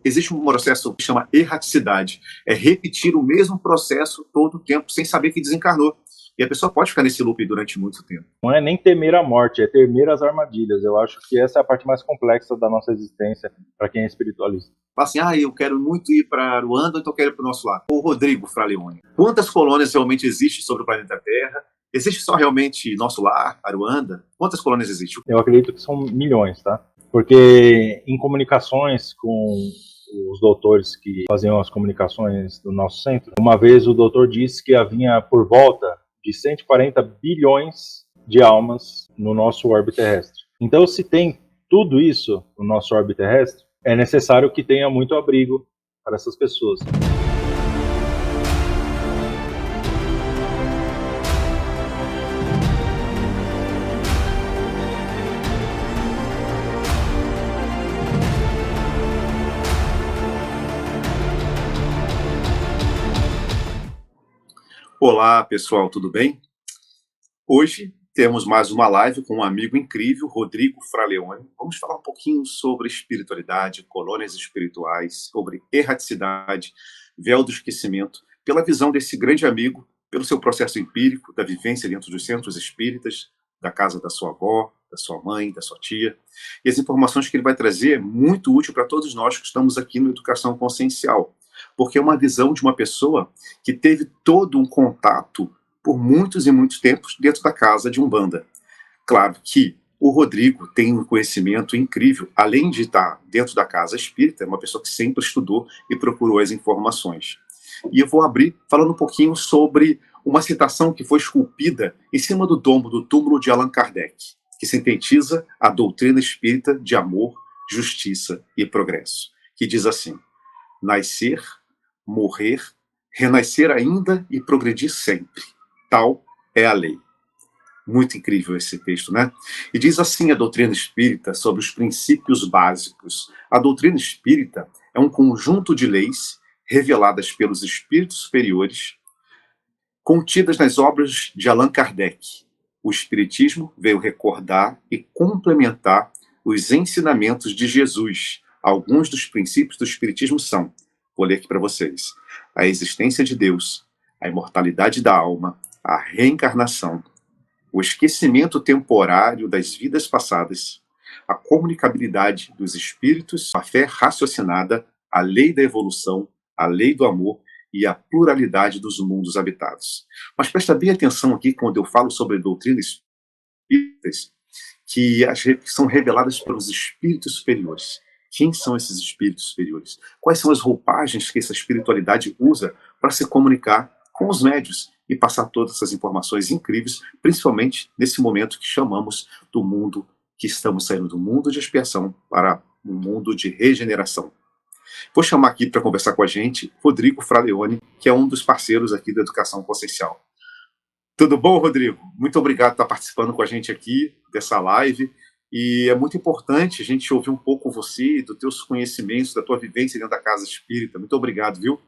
existe um processo que chama erraticidade. É repetir o mesmo processo todo o tempo, sem saber que desencarnou. E a pessoa pode ficar nesse loop durante muito tempo. Não é nem temer a morte, é temer as armadilhas. Eu acho que essa é a parte mais complexa da nossa existência para quem é espiritualista. Fala assim, eu quero muito ir para Aruanda, então eu quero ir para o nosso lar. O Rodrigo Fraleone, quantas colônias realmente existem sobre o planeta Terra? Existe só realmente nosso lar, Aruanda? Quantas colônias existem? Eu acredito que são milhões, tá? Porque em comunicações com os doutores que faziam as comunicações do nosso centro, uma vez o doutor disse que havia por volta de 140 bilhões de almas no nosso orbe terrestre. Então, se tem tudo isso no nosso orbe terrestre, é necessário que tenha muito abrigo para essas pessoas. Olá, pessoal, tudo bem? Hoje temos mais uma live com um amigo incrível, Rodrigo Fraleone. Vamos falar um pouquinho sobre espiritualidade, colônias espirituais, sobre erraticidade, véu do esquecimento, pela visão desse grande amigo, pelo seu processo empírico, da vivência dentro dos centros espíritas, da casa da sua avó, da sua mãe, da sua tia. E as informações que ele vai trazer é muito útil para todos nós que estamos aqui no Educação Consciencial, porque é uma visão de uma pessoa que teve todo um contato por muitos e muitos tempos dentro da casa de Umbanda. Claro que o Rodrigo tem um conhecimento incrível, além de estar dentro da casa espírita, é uma pessoa que sempre estudou e procurou as informações. E eu vou abrir falando um pouquinho sobre uma citação que foi esculpida em cima do domo do túmulo de Allan Kardec, que sintetiza a doutrina espírita de amor, justiça e progresso, que diz assim: nascer, morrer, renascer ainda e progredir sempre. Tal é a lei. Muito incrível esse texto, né? E diz assim a doutrina espírita sobre os princípios básicos. A doutrina espírita é um conjunto de leis reveladas pelos espíritos superiores, contidas nas obras de Allan Kardec. O espiritismo veio recordar e complementar os ensinamentos de Jesus. Alguns dos princípios do espiritismo são, vou ler aqui para vocês: a existência de Deus, a imortalidade da alma, a reencarnação, o esquecimento temporário das vidas passadas, a comunicabilidade dos espíritos, a fé raciocinada, a lei da evolução, a lei do amor e a pluralidade dos mundos habitados. Mas presta bem atenção aqui quando eu falo sobre doutrinas espíritas, que são reveladas pelos espíritos superiores. Quem são esses espíritos superiores? Quais são as roupagens que essa espiritualidade usa para se comunicar com os médios e passar todas essas informações incríveis, principalmente nesse momento que chamamos do mundo, que estamos saindo do mundo de expiação para um mundo de regeneração. Vou chamar aqui para conversar com a gente Rodrigo Fraleone, que é um dos parceiros aqui da Educação Consciencial. Tudo bom, Rodrigo? Muito obrigado por estar participando com a gente aqui dessa live. E é muito importante a gente ouvir um pouco você, dos teus conhecimentos, da tua vivência dentro da Casa Espírita. Muito obrigado, viu?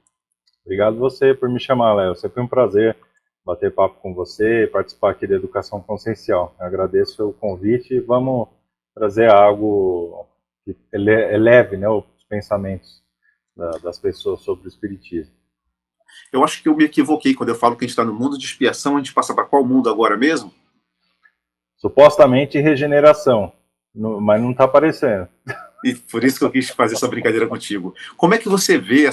Obrigado você por me chamar, Léo. Sempre um prazer bater papo com você e participar aqui da Educação Consciencial. Eu agradeço o convite e vamos trazer algo que eleve, né, os pensamentos das pessoas sobre o Espiritismo. Eu acho que eu me equivoquei quando eu falo que a gente está no mundo de expiação. A gente passa para qual mundo agora mesmo? Supostamente regeneração, mas não está aparecendo. E por isso que eu quis fazer essa brincadeira contigo. Como é que você vê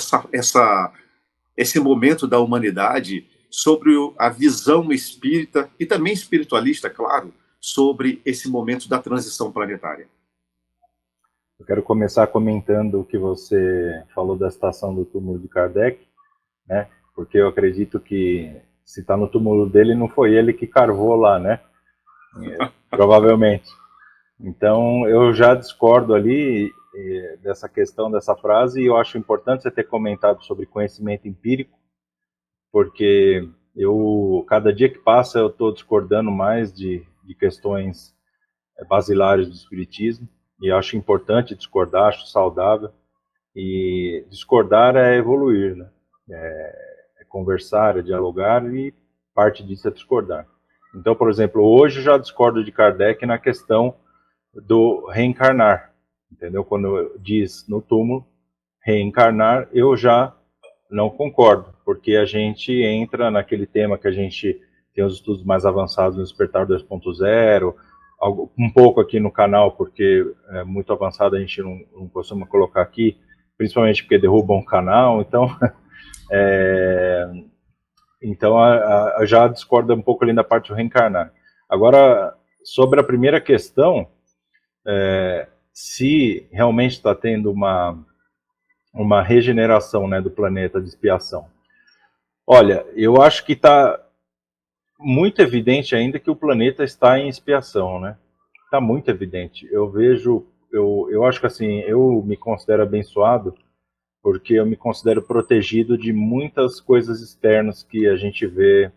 esse momento da humanidade sobre a visão espírita e também espiritualista, claro, sobre esse momento da transição planetária? Eu quero começar comentando o que você falou da citação do túmulo de Kardec, né? Porque eu acredito que se está no túmulo dele, não foi ele que carvou lá, né? Provavelmente. Então, eu já discordo ali dessa questão, dessa frase, e eu acho importante você ter comentado sobre conhecimento empírico, porque cada dia que passa, eu estou discordando mais de questões basilares do Espiritismo, e acho importante discordar, acho saudável, e discordar é evoluir, né? É conversar, é dialogar, e parte disso é discordar. Então, por exemplo, hoje eu já discordo de Kardec na questão do reencarnar, entendeu? Quando diz no túmulo, reencarnar, eu já não concordo, porque a gente entra naquele tema que a gente tem os estudos mais avançados no Despertar 2.0, um pouco aqui no canal, porque é muito avançado, a gente não costuma colocar aqui, principalmente porque derrubam o canal, então, eu já discordo um pouco ali da parte do reencarnar. Agora, sobre a primeira questão, se realmente está tendo uma regeneração, né, do planeta de expiação. Olha, eu acho que está muito evidente ainda que o planeta está em expiação, né? Está muito evidente. Eu acho que assim, eu me considero abençoado porque eu me considero protegido de muitas coisas externas que a gente vê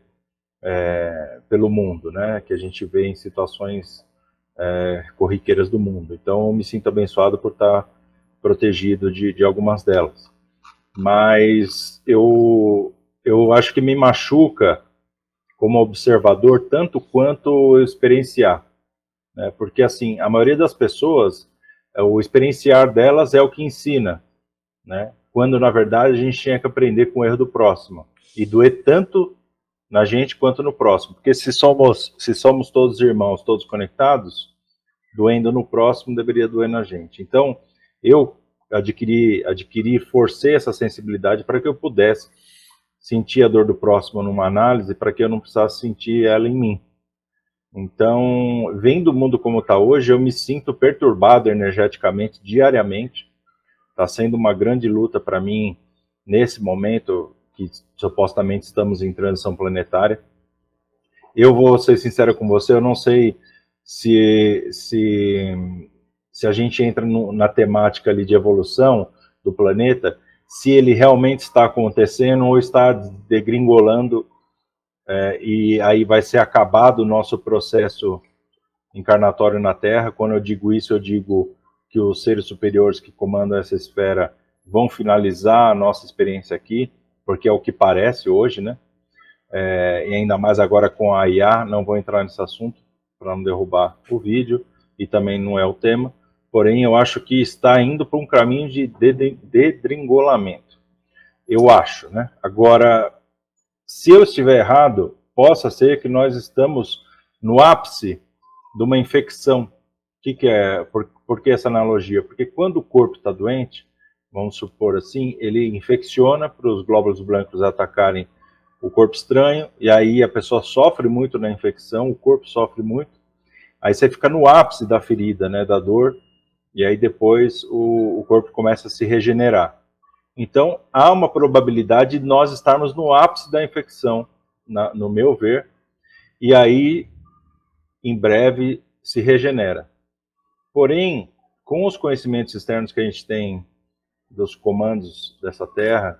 pelo mundo, né? Que a gente vê em situações corriqueiras do mundo. Então, eu me sinto abençoado por estar protegido de algumas delas. Mas eu acho que me machuca como observador tanto quanto eu experienciar, né? Porque assim, a maioria das pessoas, o experienciar delas é o que ensina, né? Quando na verdade a gente tinha que aprender com o erro do próximo e doer tanto na gente quanto no próximo, porque se somos todos irmãos, todos conectados, doendo no próximo deveria doer na gente. Então eu forcei essa sensibilidade para que eu pudesse sentir a dor do próximo numa análise, para que eu não precisasse sentir ela em mim. Então, vendo o mundo como está hoje, eu me sinto perturbado energeticamente, diariamente. Está sendo uma grande luta para mim, nesse momento, que supostamente estamos em transição planetária. Eu vou ser sincero com você, eu não sei se a gente entra na temática ali de evolução do planeta, se ele realmente está acontecendo ou está degringolando, e aí vai ser acabado o nosso processo encarnatório na Terra. Quando eu digo isso, eu digo que os seres superiores que comandam essa esfera vão finalizar a nossa experiência aqui, porque é o que parece hoje, né? E ainda mais agora com a IA, não vou entrar nesse assunto para não derrubar o vídeo, e também não é o tema, porém eu acho que está indo para um caminho de dedringolamento. Eu acho, né? Agora, se eu estiver errado, possa ser que nós estamos no ápice de uma infecção. O que é? Por que essa analogia? Porque quando o corpo está doente, vamos supor assim, ele infecciona para os glóbulos brancos atacarem o corpo estranho, e aí a pessoa sofre muito na infecção, o corpo sofre muito, aí você fica no ápice da ferida, né, da dor, e aí depois o corpo começa a se regenerar. Então, há uma probabilidade de nós estarmos no ápice da infecção, no meu ver, e aí, em breve, se regenera. Porém, com os conhecimentos externos que a gente tem dos comandos dessa Terra,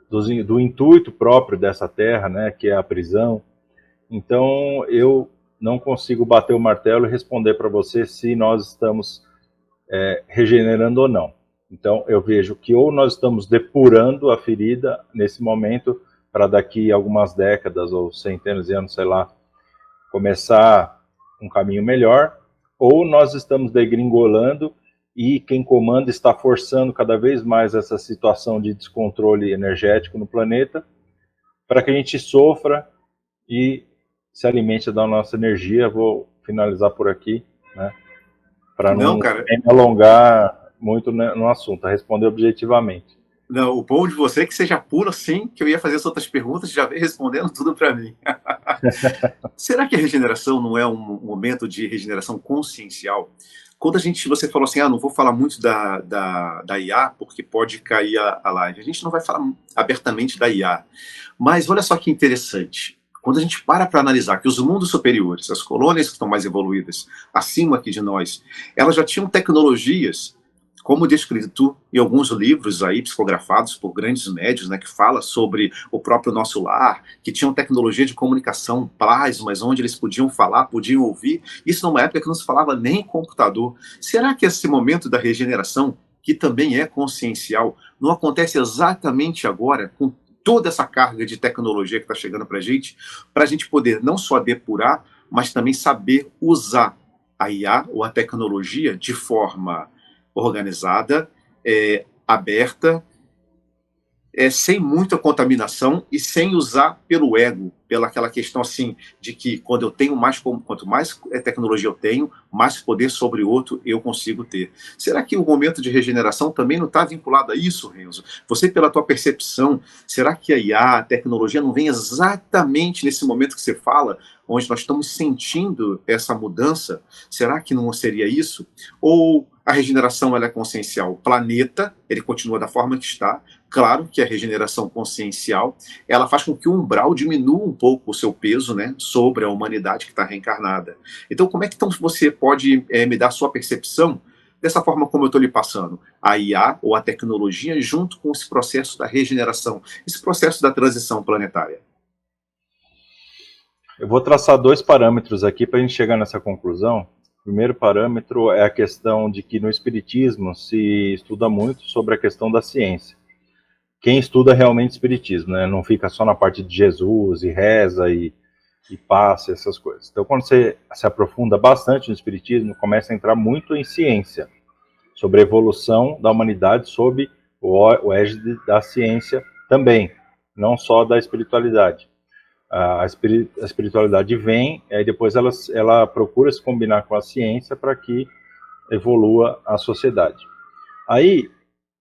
do intuito próprio dessa Terra, né, que é a prisão, então eu não consigo bater o martelo e responder para você se nós estamos regenerando ou não. Então, eu vejo que ou nós estamos depurando a ferida nesse momento, para daqui a algumas décadas ou centenas de anos, sei lá, começar um caminho melhor, ou nós estamos degringolando e quem comanda está forçando cada vez mais essa situação de descontrole energético no planeta, para que a gente sofra e se alimente da nossa energia. Vou finalizar por aqui, né? Para não me alongar muito no assunto, a responder objetivamente. Não, o bom de você é que seja puro assim, que eu ia fazer as outras perguntas e já veio respondendo tudo para mim. Será que a regeneração não é um momento de regeneração consciencial? Quando você falou assim, não vou falar muito da IA, porque pode cair a live. A gente não vai falar abertamente da IA. Mas olha só que interessante. Quando a gente para analisar que os mundos superiores, as colônias que estão mais evoluídas, acima aqui de nós, elas já tinham tecnologias, como descrito em alguns livros aí, psicografados por grandes médios, né, que fala sobre o próprio nosso lar, que tinham tecnologia de comunicação, plasmas, onde eles podiam falar, podiam ouvir, isso numa época que não se falava nem em computador. Será que esse momento da regeneração, que também é consciencial, não acontece exatamente agora, com toda essa carga de tecnologia que está chegando para a gente poder não só depurar, mas também saber usar a IA ou a tecnologia de forma organizada, aberta, sem muita contaminação e sem usar pelo ego, pela aquela questão assim de que quando eu tenho mais, quanto mais tecnologia eu tenho, mais poder sobre o outro eu consigo ter. Será que o momento de regeneração também não está vinculado a isso, Renzo? Você, pela tua percepção, será que a IA, a tecnologia, não vem exatamente nesse momento que você fala, onde nós estamos sentindo essa mudança? Será que não seria isso? Ou a regeneração ela é consciencial? O planeta, ele continua da forma que está. Claro que a regeneração consciencial, ela faz com que o umbral diminua um pouco o seu peso, né, sobre a humanidade que está reencarnada. Então, como é que então, você pode me dar a sua percepção dessa forma como eu estou lhe passando? A IA ou a tecnologia junto com esse processo da regeneração, esse processo da transição planetária. Eu vou traçar 2 parâmetros aqui para a gente chegar nessa conclusão. O primeiro parâmetro é a questão de que no Espiritismo se estuda muito sobre a questão da ciência. Quem estuda realmente Espiritismo, né? Não fica só na parte de Jesus e reza e passa, essas coisas. Então, quando você se aprofunda bastante no Espiritismo, começa a entrar muito em ciência, sobre a evolução da humanidade, sob o égide da ciência também, não só da espiritualidade. A espiritualidade vem, e aí depois ela procura se combinar com a ciência para que evolua a sociedade. Aí,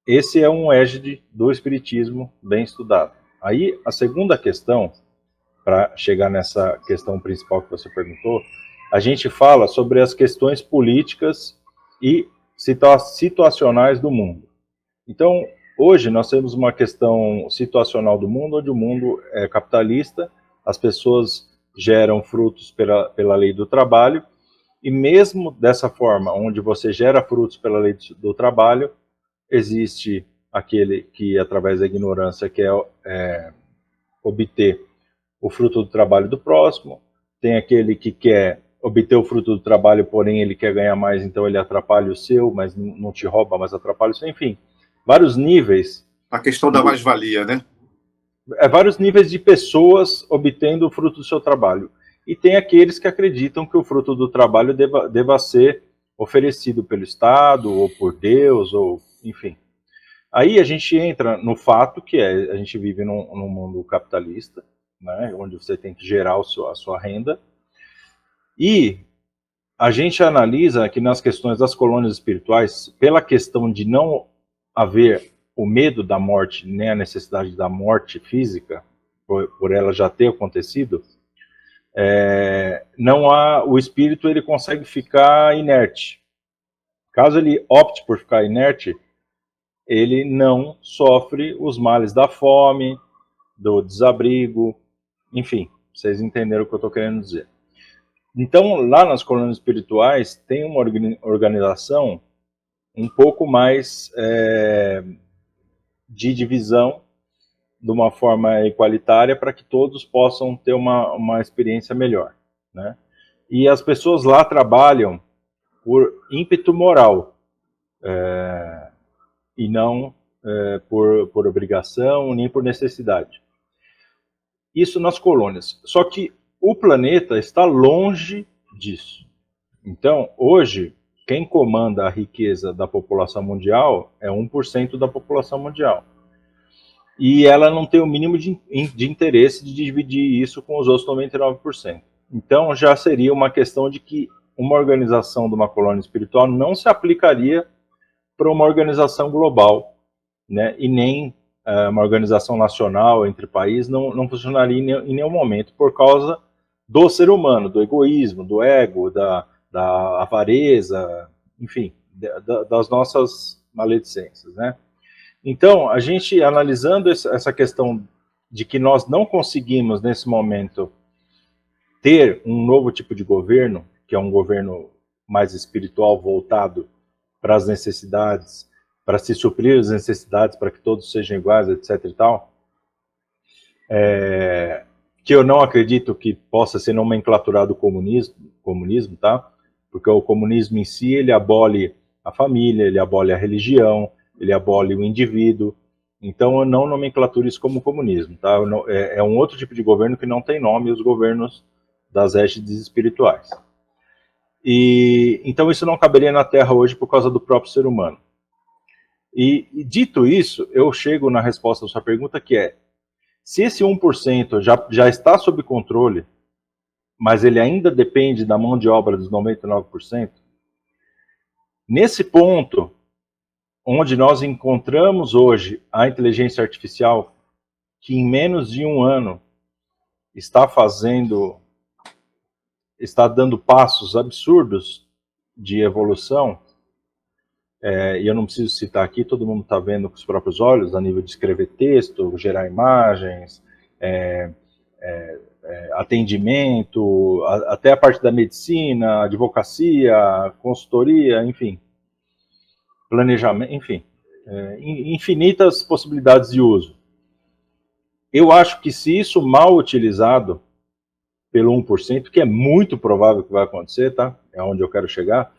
esse é um égide do Espiritismo bem estudado. Aí, a segunda questão, para chegar nessa questão principal que você perguntou, a gente fala sobre as questões políticas e situacionais do mundo. Então, hoje nós temos uma questão situacional do mundo, onde o mundo é capitalista, as pessoas geram frutos pela lei do trabalho, e mesmo dessa forma, onde você gera frutos pela lei do trabalho, existe aquele que, através da ignorância, quer obter o fruto do trabalho do próximo, tem aquele que quer obter o fruto do trabalho, porém ele quer ganhar mais, então ele atrapalha o seu, mas não te rouba, mas atrapalha o seu, enfim, vários níveis. A questão da mais-valia, né? Vários níveis de pessoas obtendo o fruto do seu trabalho. E tem aqueles que acreditam que o fruto do trabalho deva ser oferecido pelo Estado, ou por Deus, ou enfim. Aí a gente entra no fato que a gente vive num mundo capitalista, né, onde você tem que gerar a sua renda, e a gente analisa que nas questões das colônias espirituais, pela questão de não haver o medo da morte, nem a necessidade da morte física, por ela já ter acontecido, não há, o espírito ele consegue ficar inerte. Caso ele opte por ficar inerte, ele não sofre os males da fome, do desabrigo, enfim, vocês entenderam o que eu estou querendo dizer. Então, lá nas colônias espirituais, tem uma organização um pouco mais de divisão, de uma forma igualitária, para que todos possam ter uma experiência melhor, né? E as pessoas lá trabalham por ímpeto moral, e não por obrigação, nem por necessidade. Isso nas colônias. Só que o planeta está longe disso. Então, hoje, quem comanda a riqueza da população mundial é 1% da população mundial. E ela não tem o mínimo de interesse de dividir isso com os outros 99%. Então, já seria uma questão de que uma organização de uma colônia espiritual não se aplicaria para uma organização global, né? E nem uma organização nacional entre países não funcionaria em nenhum momento por causa do ser humano, do egoísmo, do ego, da avareza, enfim, das nossas maledicências, né? Então, a gente analisando essa questão de que nós não conseguimos, nesse momento, ter um novo tipo de governo, que é um governo mais espiritual, voltado para as necessidades, para se suprir as necessidades, para que todos sejam iguais, etc. e tal, que eu não acredito que possa ser nomenclaturado comunismo, tá? Porque o comunismo em si, ele abole a família, ele abole a religião, ele abole o indivíduo. Então, eu não nomenclaturo isso como comunismo, tá? É um outro tipo de governo que não tem nome, os governos das égides espirituais. E então isso não caberia na Terra hoje por causa do próprio ser humano. E dito isso, eu chego na resposta da sua pergunta, que é, se esse 1% já está sob controle, mas ele ainda depende da mão de obra dos 99%, nesse ponto, onde nós encontramos hoje a inteligência artificial, que em menos de um ano está dando passos absurdos de evolução, e eu não preciso citar aqui, todo mundo está vendo com os próprios olhos, a nível de escrever texto, gerar imagens, atendimento, até a parte da medicina, advocacia, consultoria, enfim, planejamento, enfim, infinitas possibilidades de uso. Eu acho que se isso mal utilizado pelo 1%, que é muito provável que vai acontecer, tá? É onde eu quero chegar,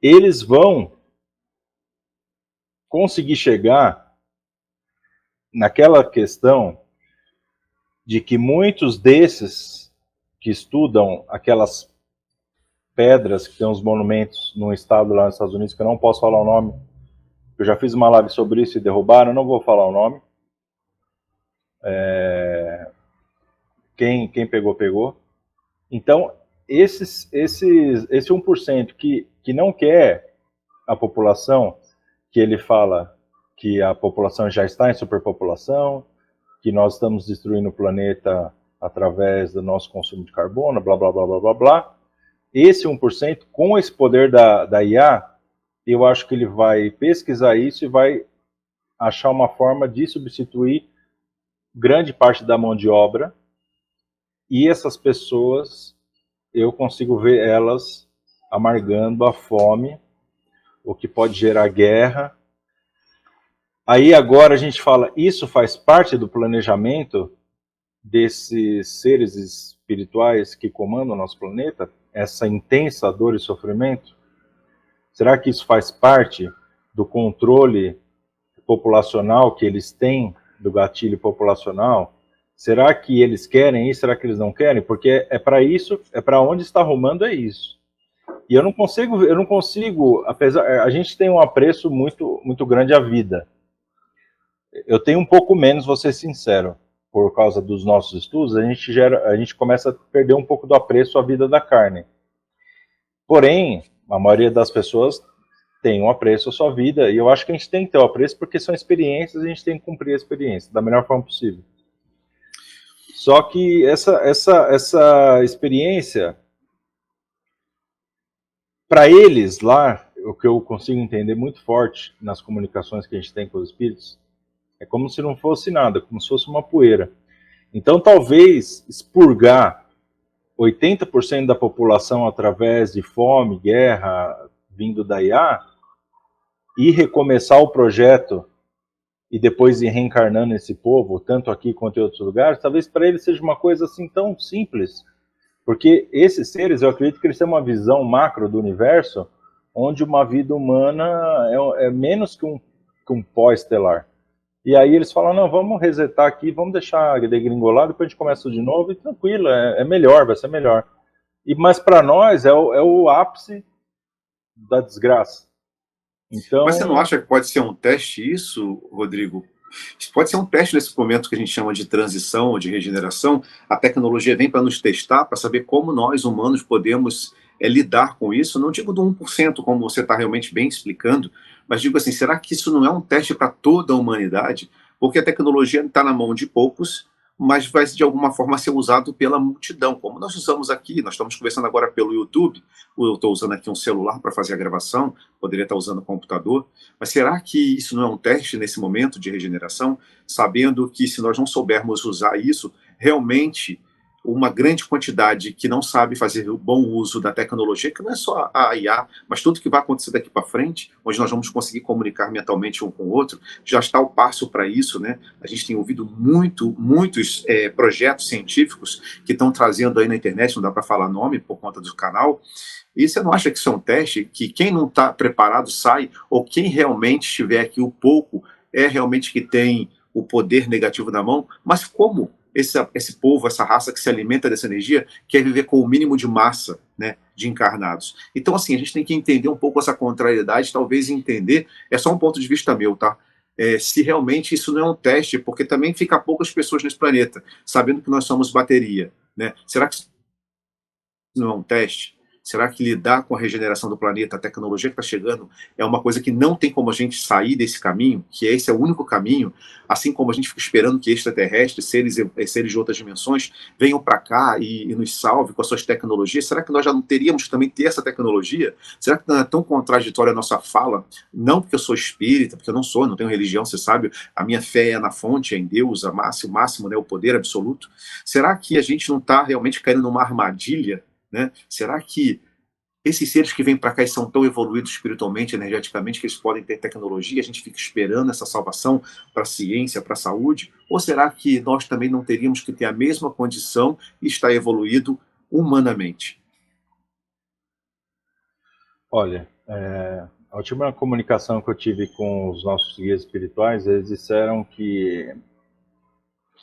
eles vão conseguir chegar naquela questão de que muitos desses que estudam aquelas pedras que tem uns monumentos num estado lá nos Estados Unidos, que eu não posso falar o nome, eu já fiz uma live sobre isso e derrubaram, eu não vou falar o nome. Quem pegou, pegou. Então, esse 1% que não quer a população, que ele fala que a população já está em superpopulação, que nós estamos destruindo o planeta através do nosso consumo de carbono, blá, blá, blá, blá, blá, blá. Esse 1%, com esse poder da IA, eu acho que ele vai pesquisar isso e vai achar uma forma de substituir grande parte da mão de obra, e essas pessoas, eu consigo ver elas amargando a fome, o que pode gerar guerra. Aí agora a gente fala, isso faz parte do planejamento desses seres espirituais que comandam o nosso planeta? Essa intensa dor e sofrimento? Será que isso faz parte do controle populacional que eles têm, do gatilho populacional? Será que eles querem isso? Será que eles não querem? Porque é para isso, é para onde está rumando, é isso. E eu não consigo, apesar, a gente tem um apreço muito grande à vida. Eu tenho um pouco menos, vou ser sincero, por causa dos nossos estudos, a gente começa a perder um pouco do apreço à vida da carne. Porém, a maioria das pessoas tem um apreço à sua vida, e eu acho que a gente tem que ter o apreço porque são experiências e a gente tem que cumprir a experiência da melhor forma possível. Só que essa experiência, para eles lá, o que eu consigo entender muito forte nas comunicações que a gente tem com os espíritos, é como se não fosse nada, como se fosse uma poeira. Então, talvez expurgar 80% da população através de fome, guerra, vindo da IA, e recomeçar o projeto e depois ir reencarnando esse povo, tanto aqui quanto em outros lugares, talvez para eles seja uma coisa assim tão simples. Porque esses seres, eu acredito que eles têm uma visão macro do universo, onde uma vida humana é menos que um pó estelar. E aí eles falam, não, vamos resetar aqui, vamos deixar degringolar, depois a gente começa de novo, e tranquilo, é melhor, vai ser melhor. Mas para nós é o ápice da desgraça. Então... Mas você não acha que pode ser um teste isso, Rodrigo? Isso pode ser um teste nesse momento que a gente chama de transição ou de regeneração. A tecnologia vem para nos testar, para saber como nós, humanos, podemos lidar com isso. Não digo do 1%, como você está realmente bem explicando, mas digo assim, será que isso não é um teste para toda a humanidade? Porque a tecnologia está na mão de poucos, mas vai de alguma forma ser usado pela multidão, como nós usamos aqui. Nós estamos conversando agora pelo YouTube, eu estou usando aqui um celular para fazer a gravação, poderia estar usando o computador, mas será que isso não é um teste nesse momento de regeneração, sabendo que se nós não soubermos usar isso, realmente uma grande quantidade que não sabe fazer o bom uso da tecnologia, que não é só a IA, mas tudo que vai acontecer daqui para frente, onde nós vamos conseguir comunicar mentalmente um com o outro, já está o passo para isso, né? A gente tem ouvido muitos projetos científicos que estão trazendo aí na internet, não dá para falar nome por conta do canal, e você não acha que isso é um teste, que quem não está preparado sai, ou quem realmente estiver aqui o pouco, é realmente que tem o poder negativo na mão? Mas como esse povo, essa raça que se alimenta dessa energia, quer viver com o mínimo de massa, né, de encarnados. Então, assim, a gente tem que entender um pouco essa contrariedade, talvez entender, é só um ponto de vista meu, tá? Se realmente isso não é um teste, porque também fica poucas pessoas nesse planeta, sabendo que nós somos bateria, né? Será que isso não é um teste? Será que lidar com a regeneração do planeta, a tecnologia que está chegando, é uma coisa que não tem como a gente sair desse caminho, que esse é o único caminho, assim como a gente fica esperando que extraterrestres, seres de outras dimensões, venham para cá e nos salve com as suas tecnologias? Será que nós já não teríamos que também ter essa tecnologia? Será que não é tão contraditória a nossa fala? Não porque eu sou espírita, porque eu não sou, não tenho religião, você sabe, a minha fé é na fonte, é em Deus, o máximo, né, o poder absoluto. Será que a gente não está realmente caindo numa armadilha, né? Será que esses seres que vêm para cá e são tão evoluídos espiritualmente, energeticamente, que eles podem ter tecnologia, a gente fica esperando essa salvação para a ciência, para a saúde? Ou será que nós também não teríamos que ter a mesma condição e estar evoluído humanamente? Olha, a última comunicação que eu tive com os nossos guias espirituais, eles disseram que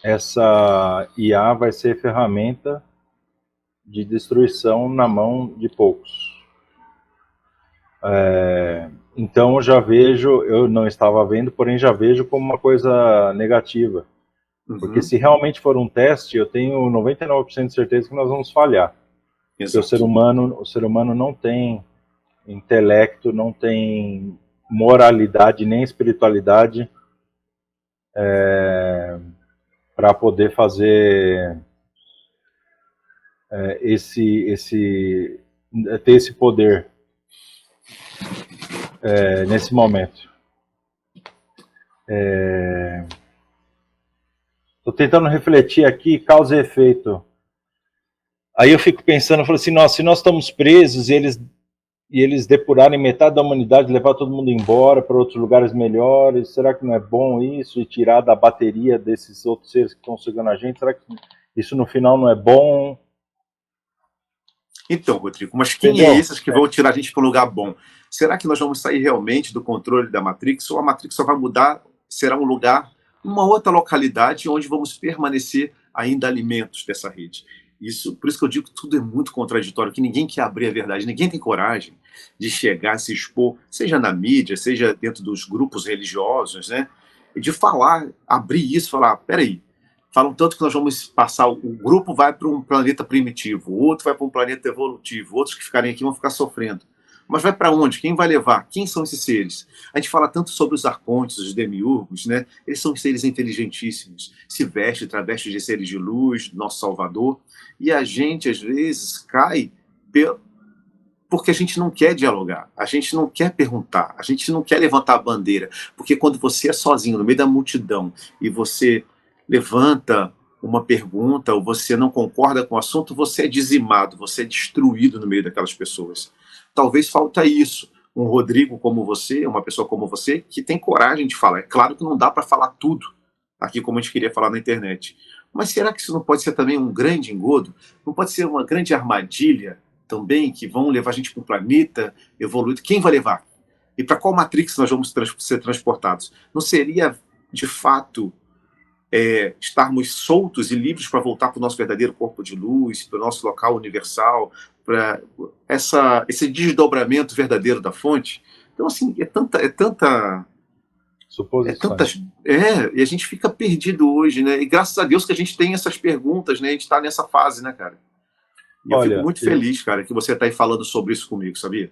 essa IA vai ser ferramenta de destruição na mão de poucos. Então eu já vejo, eu não estava vendo, porém já vejo como uma coisa negativa. Porque se realmente for um teste, eu tenho 99% de certeza que nós vamos falhar. Porque o ser humano não tem intelecto, não tem moralidade nem espiritualidade para poder fazer ter esse poder nesse momento. Estou tentando refletir aqui causa e efeito. Aí eu fico pensando, eu falo assim, nossa, se nós estamos presos e eles depurarem metade da humanidade, levar todo mundo embora para outros lugares melhores, será que não é bom isso? E tirar da bateria desses outros seres que estão chegando a gente, será que isso no final não é bom? Então, Rodrigo, mas quem é esses que vão tirar a gente para um lugar bom? Será que nós vamos sair realmente do controle da Matrix? Ou a Matrix só vai mudar, será um lugar, uma outra localidade onde vamos permanecer ainda alimentos dessa rede? Isso, por isso que eu digo que tudo é muito contraditório, que ninguém quer abrir a verdade, ninguém tem coragem de chegar, se expor, seja na mídia, seja dentro dos grupos religiosos, né? De falar, abrir isso, falar, peraí, falam tanto que nós vamos passar, o grupo vai para um planeta primitivo, o outro vai para um planeta evolutivo, outros que ficarem aqui vão ficar sofrendo. Mas vai para onde? Quem vai levar? Quem são esses seres? A gente fala tanto sobre os arcontes, os demiurgos, né? Eles são seres inteligentíssimos, se vestem, travestem de seres de luz, nosso Salvador, e a gente, às vezes, cai porque a gente não quer dialogar, a gente não quer perguntar, a gente não quer levantar a bandeira, porque quando você é sozinho, no meio da multidão, e você levanta uma pergunta ou você não concorda com o assunto, você é dizimado, você é destruído no meio daquelas pessoas. Talvez falta isso. Um Rodrigo como você, uma pessoa como você, que tem coragem de falar. É claro que não dá para falar tudo aqui como a gente queria falar na internet. Mas será que isso não pode ser também um grande engodo? Não pode ser uma grande armadilha também que vão levar a gente para um planeta evoluído? Quem vai levar? E para qual Matrix nós vamos ser transportados? Não seria, de fato, estarmos soltos e livres para voltar para o nosso verdadeiro corpo de luz, para o nosso local universal, para esse desdobramento verdadeiro da fonte? Então, assim, é tanta suposições. E a gente fica perdido hoje, né? E graças a Deus que a gente tem essas perguntas, né? A gente está nessa fase, né, cara? E eu fico muito feliz, cara, que você está aí falando sobre isso comigo, sabia?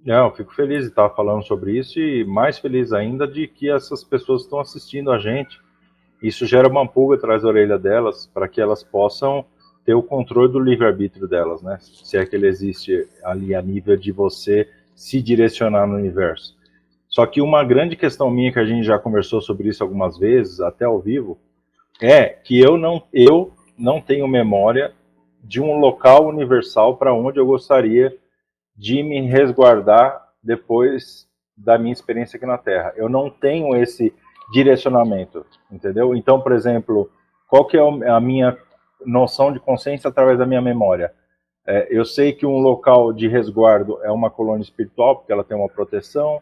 Eu fico feliz de estar falando sobre isso e mais feliz ainda de que essas pessoas estão assistindo a gente. Isso gera uma pulga atrás da orelha delas para que elas possam ter o controle do livre-arbítrio delas, né? Se é que ele existe ali a nível de você se direcionar no universo. Só que uma grande questão minha, que a gente já conversou sobre isso algumas vezes, até ao vivo, é que eu não tenho memória de um local universal para onde eu gostaria de me resguardar depois da minha experiência aqui na Terra. Eu não tenho esse direcionamento, entendeu? Então, por exemplo, qual que é a minha noção de consciência através da minha memória? Eu sei que um local de resguardo é uma colônia espiritual, porque ela tem uma proteção.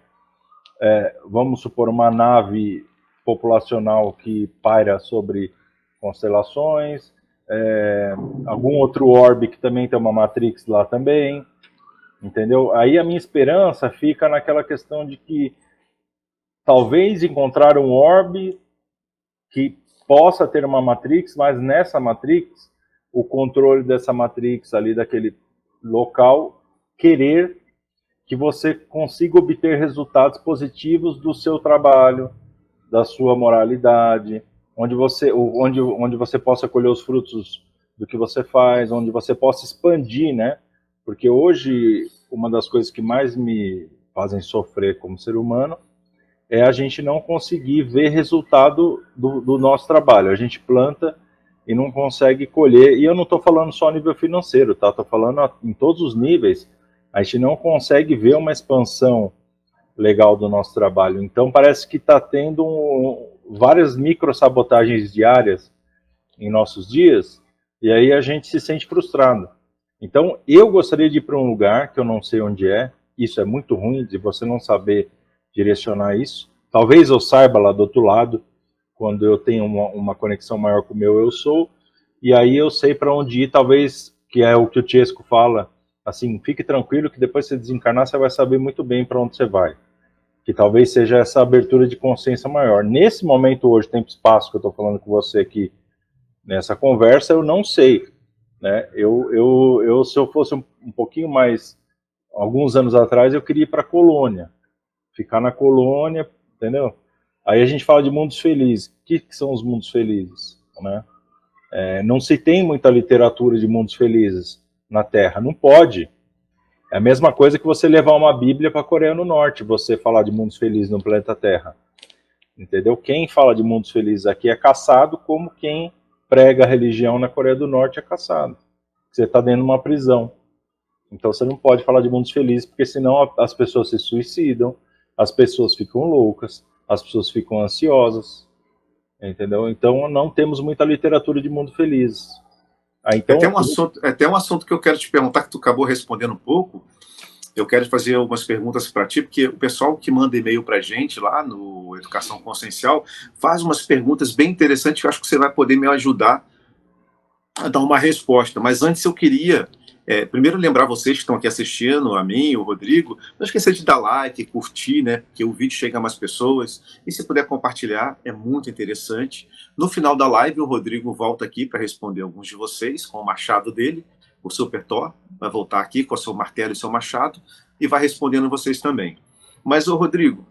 Vamos supor uma nave populacional que paira sobre constelações, algum outro orbe que também tem uma matrix lá também, entendeu? Aí a minha esperança fica naquela questão de que talvez encontrar um orbe que possa ter uma matrix, mas nessa matrix, o controle dessa matrix ali daquele local, querer que você consiga obter resultados positivos do seu trabalho, da sua moralidade, onde você possa colher os frutos do que você faz, onde você possa expandir, né? Porque hoje, uma das coisas que mais me fazem sofrer como ser humano é a gente não conseguir ver resultado do nosso trabalho. A gente planta e não consegue colher, e eu não estou falando só a nível financeiro, tá? Estou falando em todos os níveis, a gente não consegue ver uma expansão legal do nosso trabalho. Então parece que está tendo várias microsabotagens diárias em nossos dias, e aí a gente se sente frustrado. Então eu gostaria de ir para um lugar que eu não sei onde é, isso é muito ruim de você não saber direcionar isso. Talvez eu saiba lá do outro lado, quando eu tenho uma conexão maior com o meu eu sou, e aí eu sei para onde ir, talvez, que é o que o Chesco fala, assim, fique tranquilo que depois que você desencarnar, você vai saber muito bem para onde você vai. Que talvez seja essa abertura de consciência maior. Nesse momento hoje, tempo e espaço que eu estou falando com você aqui, nessa conversa, eu não sei. Né? Se eu fosse um pouquinho mais, alguns anos atrás, eu queria ir para a colônia. Ficar na colônia, entendeu? Aí a gente fala de mundos felizes. O que são os mundos felizes? Né? Não se tem muita literatura de mundos felizes na Terra. Não pode. É a mesma coisa que você levar uma Bíblia para a Coreia do Norte, você falar de mundos felizes no planeta Terra. Entendeu? Quem fala de mundos felizes aqui é caçado, como quem prega a religião na Coreia do Norte é caçado. Você está dentro de uma prisão. Então você não pode falar de mundos felizes, porque senão as pessoas se suicidam, as pessoas ficam loucas, as pessoas ficam ansiosas. Entendeu? Então não temos muita literatura de mundos felizes. Então, é até um assunto que eu quero te perguntar, que tu acabou respondendo um pouco. Eu quero fazer algumas perguntas para ti, porque o pessoal que manda e-mail para a gente lá no Educação Consciencial faz umas perguntas bem interessantes que eu acho que você vai poder me ajudar a dar uma resposta. Mas antes eu queria primeiro lembrar vocês que estão aqui assistindo, a mim, o Rodrigo, não esquecer de dar like, curtir, né? Porque o vídeo chega a mais pessoas. E se puder compartilhar, é muito interessante. No final da live, o Rodrigo volta aqui para responder alguns de vocês com o machado dele, o Super Thor. Vai voltar aqui com o seu martelo e seu machado e vai respondendo vocês também. Mas, ô Rodrigo,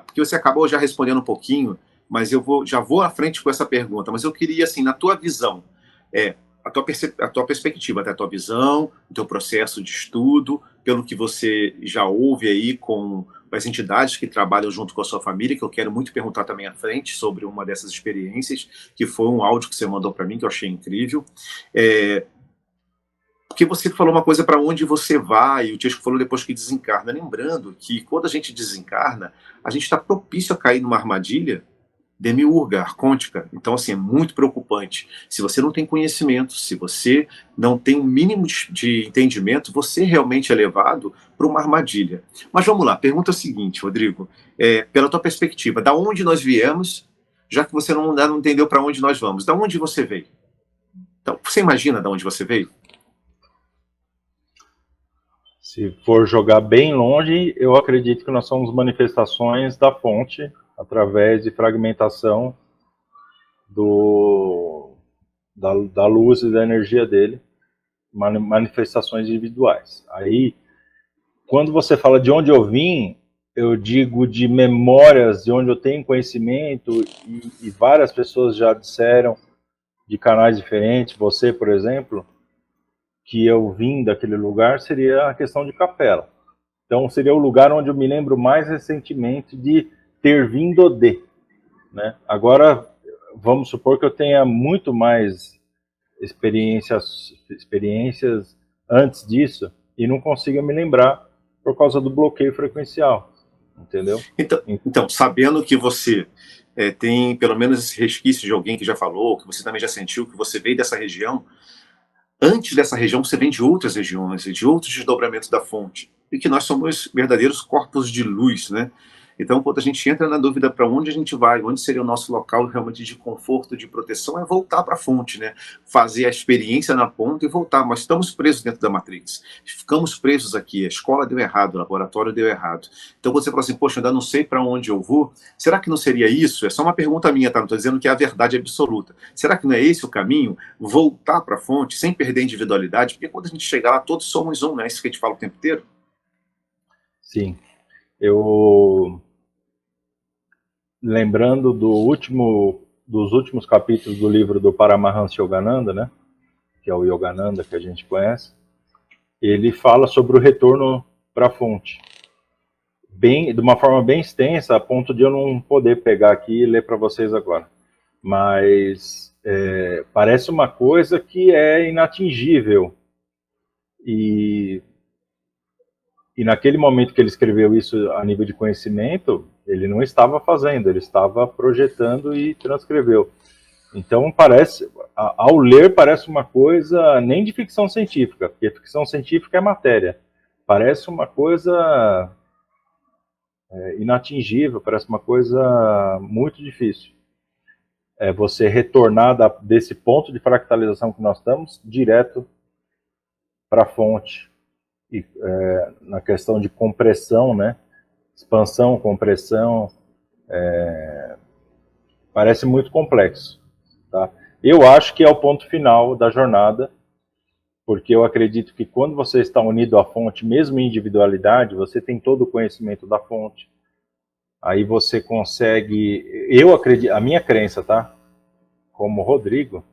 porque você acabou já respondendo um pouquinho, mas já vou à frente com essa pergunta. Mas eu queria, assim, na tua visão, a tua perspectiva, a tua visão, o teu processo de estudo, pelo que você já ouve aí com as entidades que trabalham junto com a sua família, que eu quero muito perguntar também à frente sobre uma dessas experiências, que foi um áudio que você mandou para mim, que eu achei incrível. Porque você falou uma coisa para onde você vai, e o Tiesco falou depois que desencarna. Lembrando que quando a gente desencarna, a gente está propício a cair numa armadilha demiurga, arcôntica. Então, assim, é muito preocupante. Se você não tem conhecimento, se você não tem um mínimo de entendimento, você realmente é levado para uma armadilha. Mas vamos lá, pergunta a seguinte, Rodrigo, pela tua perspectiva, da onde nós viemos, já que você não entendeu para onde nós vamos, da onde você veio? Então, você imagina de onde você veio? Se for jogar bem longe, eu acredito que nós somos manifestações da fonte, através de fragmentação da luz e da energia dele, manifestações individuais. Aí, quando você fala de onde eu vim, eu digo de memórias de onde eu tenho conhecimento, e várias pessoas já disseram, de canais diferentes, você, por exemplo, que eu vim daquele lugar, seria a questão de Capela. Então, seria o lugar onde eu me lembro mais recentemente de ter vindo de. Né? Agora, vamos supor que eu tenha muito mais experiências antes disso e não consiga me lembrar por causa do bloqueio frequencial, entendeu? Então sabendo que você tem pelo menos esse resquício de alguém que já falou, que você também já sentiu, que você veio dessa região, antes dessa região você vem de outras regiões, de outros desdobramentos da fonte, e que nós somos verdadeiros corpos de luz, né? Então, quando a gente entra na dúvida para onde a gente vai, onde seria o nosso local realmente de conforto, de proteção, é voltar para a fonte, né? Fazer a experiência na ponta e voltar. Mas estamos presos dentro da Matrix. Ficamos presos aqui. A escola deu errado, o laboratório deu errado. Então, quando você fala assim, poxa, ainda não sei para onde eu vou, será que não seria isso? É só uma pergunta minha, tá? Não estou dizendo que é a verdade absoluta. Será que não é esse o caminho? Voltar para a fonte, sem perder a individualidade? Porque quando a gente chegar lá, todos somos um, não é isso que a gente fala o tempo inteiro? Sim. Eu, lembrando dos últimos capítulos do livro do Paramahansa Yogananda, né, que é o Yogananda que a gente conhece, ele fala sobre o retorno para a fonte, de uma forma bem extensa, a ponto de eu não poder pegar aqui e ler para vocês agora. Mas parece uma coisa que é inatingível. E naquele momento que ele escreveu isso a nível de conhecimento, ele não estava fazendo, ele estava projetando e transcreveu. Então parece, ao ler parece uma coisa nem de ficção científica, porque ficção científica é matéria. Parece uma coisa inatingível, parece uma coisa muito difícil. É você retornar desse ponto de fractalização que nós estamos direto para a fonte. E, na questão de compressão, né? Expansão, compressão, parece muito complexo. Tá? Eu acho que é o ponto final da jornada, porque eu acredito que quando você está unido à fonte, mesmo em individualidade, você tem todo o conhecimento da fonte. Aí você consegue, eu acredito, a minha crença, tá? Como Rodrigo,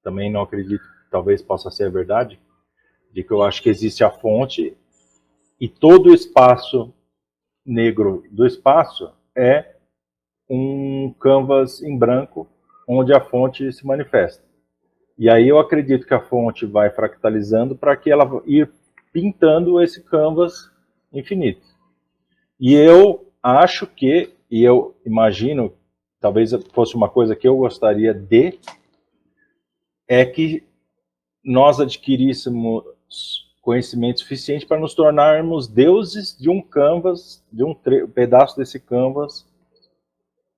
também não acredito, talvez possa ser a verdade, de que eu acho que existe a fonte e todo o espaço negro do espaço é um canvas em branco onde a fonte se manifesta. E aí eu acredito que a fonte vai fractalizando para que ela ir pintando esse canvas infinito. E eu acho que, e eu imagino, talvez fosse uma coisa que eu gostaria é que nós adquiríssemos conhecimento suficiente para nos tornarmos deuses de um canvas, de um pedaço desse canvas,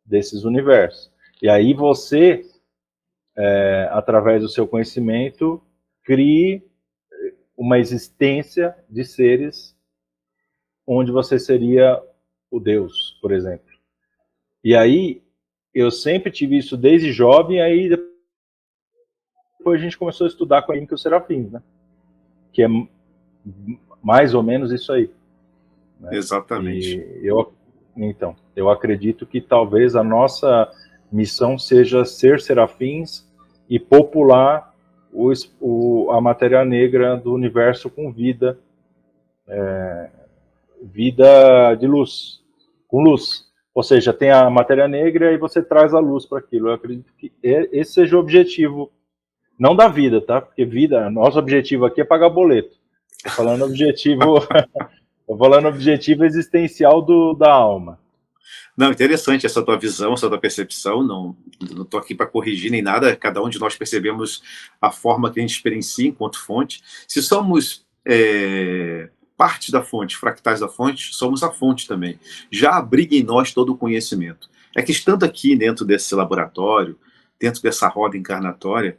desses universos. E aí você, através do seu conhecimento, crie uma existência de seres onde você seria o Deus, por exemplo. E aí, eu sempre tive isso desde jovem, aí depois a gente começou a estudar com a Química e os Serafins, né? Que é mais ou menos isso aí. Né? Exatamente. E eu acredito que talvez a nossa missão seja ser serafins e popular a matéria negra do universo com vida, vida de luz, com luz. Ou seja, tem a matéria negra e você traz a luz para aquilo. Eu acredito que esse seja o objetivo, não da vida, tá? Porque vida, nosso objetivo aqui é pagar boleto. Estou falando objetivo existencial da alma. Não, interessante essa tua visão, essa tua percepção. Não estou aqui para corrigir nem nada. Cada um de nós percebemos a forma que a gente experiencia enquanto fonte. Se somos parte da fonte, fractais da fonte, somos a fonte também. Já abriga em nós todo o conhecimento. É que estando aqui dentro desse laboratório, dentro dessa roda encarnatória,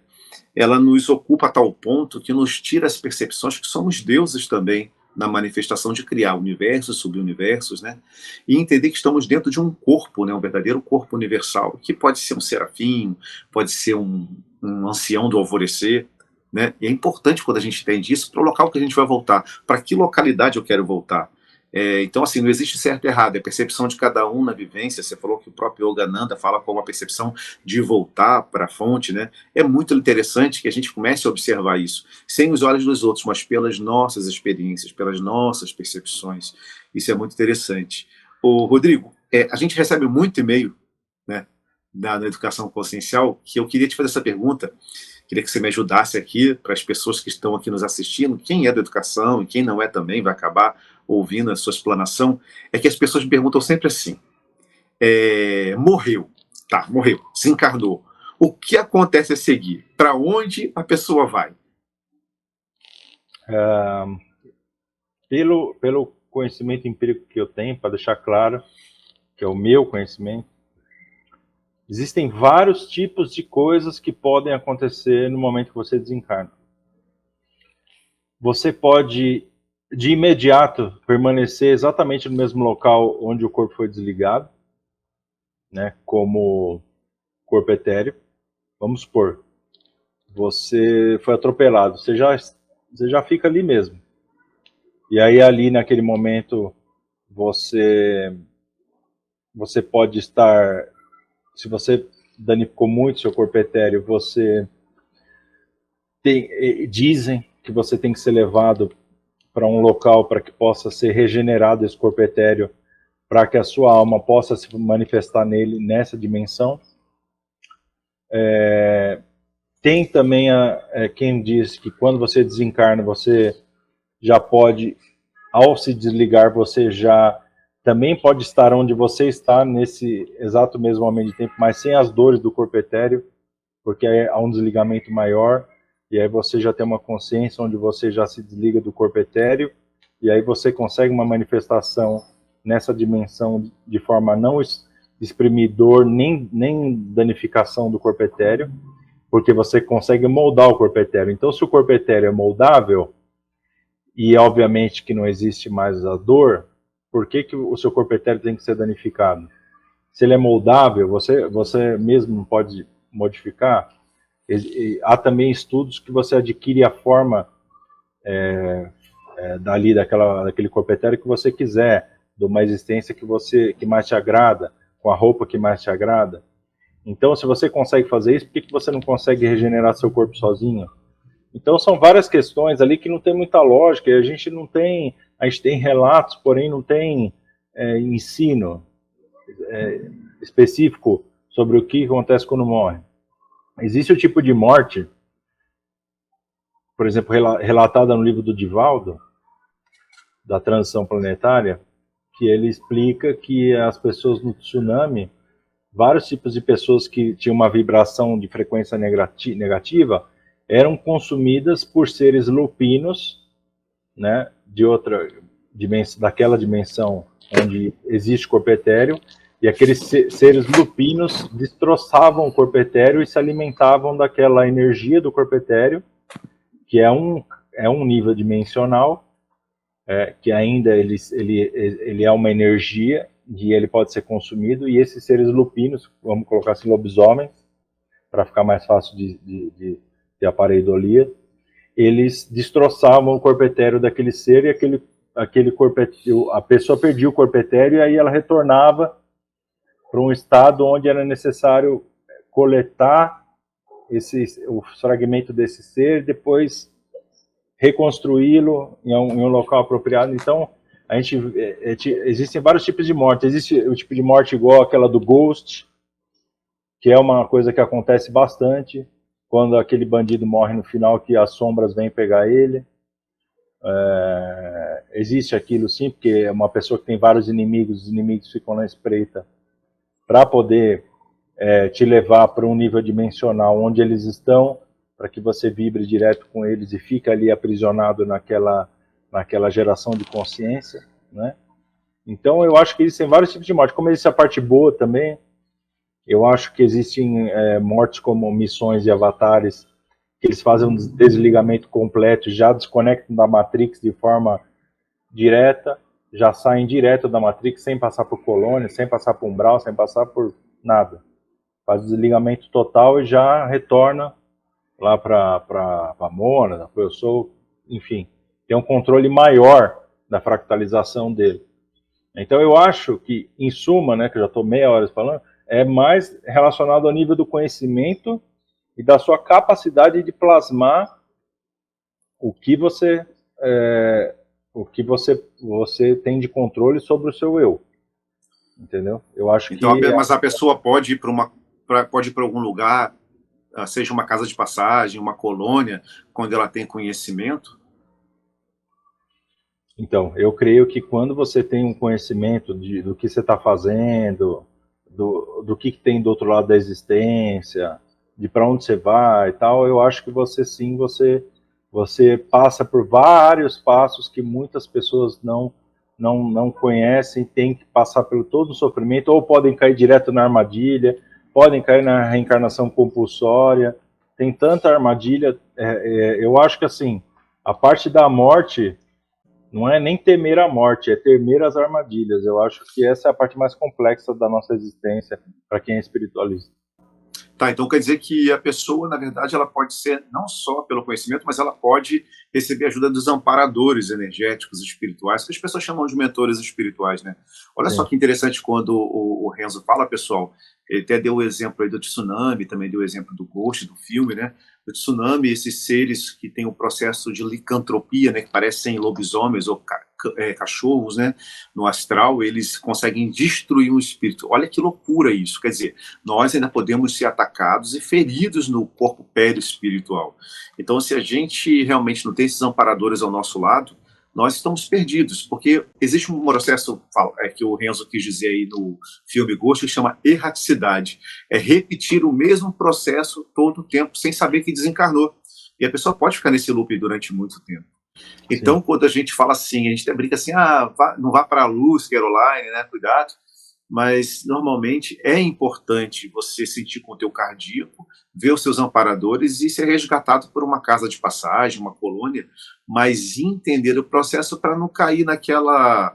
ela nos ocupa a tal ponto que nos tira as percepções que somos deuses também na manifestação de criar universos, subuniversos, né? E entender que estamos dentro de um corpo, né? Um verdadeiro corpo universal, que pode ser um serafim, pode ser um ancião do alvorecer, né? E é importante quando a gente entende isso, para o local que a gente vai voltar, para que localidade eu quero voltar. Então, assim, não existe certo e errado, é a percepção de cada um na vivência. Você falou que o próprio Yogananda fala como a percepção de voltar para a fonte, né? É muito interessante que a gente comece a observar isso, sem os olhos dos outros, mas pelas nossas experiências, pelas nossas percepções. Isso é muito interessante. Ô, Rodrigo, a gente recebe muito e-mail, né, na educação consciencial, que eu queria te fazer essa pergunta. Queria que você me ajudasse aqui, para as pessoas que estão aqui nos assistindo, quem é da educação e quem não é também, vai acabar ouvindo a sua explanação, é que as pessoas me perguntam sempre assim, morreu, desencarnou, o que acontece a seguir? Para onde a pessoa vai? Pelo conhecimento empírico que eu tenho, para deixar claro, que é o meu conhecimento, existem vários tipos de coisas que podem acontecer no momento que você desencarna. Você pode, de imediato, permanecer exatamente no mesmo local onde o corpo foi desligado, né, como corpo etéreo. Vamos supor, você foi atropelado, você já fica ali mesmo. E aí ali naquele momento você pode estar, se você danificou muito seu corpo etéreo, dizem que você tem que ser levado para um local para que possa ser regenerado esse corpo etéreo, para que a sua alma possa se manifestar nele, nessa dimensão. Tem também quem diz que quando você desencarna, você já pode, ao se desligar, você já também pode estar onde você está nesse exato mesmo momento de tempo, mas sem as dores do corpo etéreo, porque aí há um desligamento maior, e aí você já tem uma consciência onde você já se desliga do corpo etéreo, e aí você consegue uma manifestação nessa dimensão de forma a não exprimir dor, nem danificação do corpo etéreo, porque você consegue moldar o corpo etéreo. Então, se o corpo etéreo é moldável, e obviamente que não existe mais a dor, por que o seu corpo etéreo tem que ser danificado? Se ele é moldável, você mesmo pode modificar. Há também estudos que você adquire a forma daquele corpo etéreo que você quiser, de uma existência que mais te agrada, com a roupa que mais te agrada. Então, se você consegue fazer isso, por que você não consegue regenerar seu corpo sozinho? Então, são várias questões ali que não tem muita lógica, e a gente tem relatos, porém não tem ensino específico sobre o que acontece quando morre. Existe o tipo de morte, por exemplo, relatada no livro do Divaldo, da transição planetária, que ele explica que as pessoas no tsunami, vários tipos de pessoas que tinham uma vibração de frequência negativa, eram consumidas por seres lupinos, né, daquela dimensão onde existe corpo etéreo, e aqueles seres lupinos destroçavam o corpo etéreo e se alimentavam daquela energia do corpo etéreo, que é um nível dimensional, que ainda ele é uma energia e ele pode ser consumido, e esses seres lupinos, vamos colocar assim, lobisomens, para ficar mais fácil de ter a pareidolia, eles destroçavam o corpo etéreo daquele ser, e aquele corpo etéreo, a pessoa perdia o corpo etéreo, e aí ela retornava para um estado onde era necessário coletar o fragmento desse ser, depois reconstruí-lo em um local apropriado. Então, existem vários tipos de morte. Existe o tipo de morte igual aquela do Ghost, que é uma coisa que acontece bastante, quando aquele bandido morre no final, que as sombras vêm pegar ele. Existe aquilo sim, porque é uma pessoa que tem vários inimigos, os inimigos ficam na espreita para poder te levar para um nível dimensional onde eles estão, para que você vibre direto com eles e fique ali aprisionado naquela geração de consciência, né? Então eu acho que existem vários tipos de morte. Como existe a parte boa também, eu acho que existem mortes como missões e avatares, que eles fazem um desligamento completo, já desconectam da Matrix de forma direta, já saem direto da Matrix, sem passar por colônia, sem passar por umbral, sem passar por nada. Faz o desligamento total e já retorna lá para a Mônada, para eu sou, enfim, tem um controle maior da fractalização dele. Então eu acho que, em suma, né, que eu já estou meia hora falando, é mais relacionado ao nível do conhecimento e da sua capacidade de plasmar o que você tem de controle sobre o seu eu. Entendeu? Eu acho então, que... Mas a pessoa pode ir para algum lugar, seja uma casa de passagem, uma colônia, quando ela tem conhecimento? Então, eu creio que quando você tem um conhecimento do que você está fazendo, do que tem do outro lado da existência, de para onde você vai e tal, eu acho que você passa por vários passos que muitas pessoas não não conhecem, têm que passar pelo todo o sofrimento, ou podem cair direto na armadilha, podem cair na reencarnação compulsória, tem tanta armadilha. Eu acho que assim, a parte da morte não é nem temer a morte, é temer as armadilhas. Eu acho que essa é a parte mais complexa da nossa existência para quem é espiritualista. Tá, então quer dizer que a pessoa, na verdade, ela pode ser não só pelo conhecimento, mas ela pode receber ajuda dos amparadores energéticos, espirituais, que as pessoas chamam de mentores espirituais, né? Olha só Sim. que interessante quando o Renzo fala, pessoal, ele até deu o exemplo aí do tsunami, também deu o exemplo do Ghost, do filme, né? O tsunami, esses seres que têm o processo de licantropia, né, que parecem lobisomens ou cachorros, né, no astral, eles conseguem destruir um espírito. Olha que loucura isso, quer dizer, nós ainda podemos ser atacados e feridos no corpo perispiritual. Então, se a gente realmente não tem esses amparadores ao nosso lado, nós estamos perdidos, porque existe um processo que o Renzo quis dizer aí no filme Ghost, que chama erraticidade. É repetir o mesmo processo todo o tempo, sem saber que desencarnou. E a pessoa pode ficar nesse loop durante muito tempo. Então, sim, quando a gente fala assim, a gente até brinca assim, não vá para a luz, Caroline, né, cuidado, mas normalmente é importante você sentir com o teu cardíaco, ver os seus amparadores e ser resgatado por uma casa de passagem, uma colônia, mas entender o processo para não cair naquela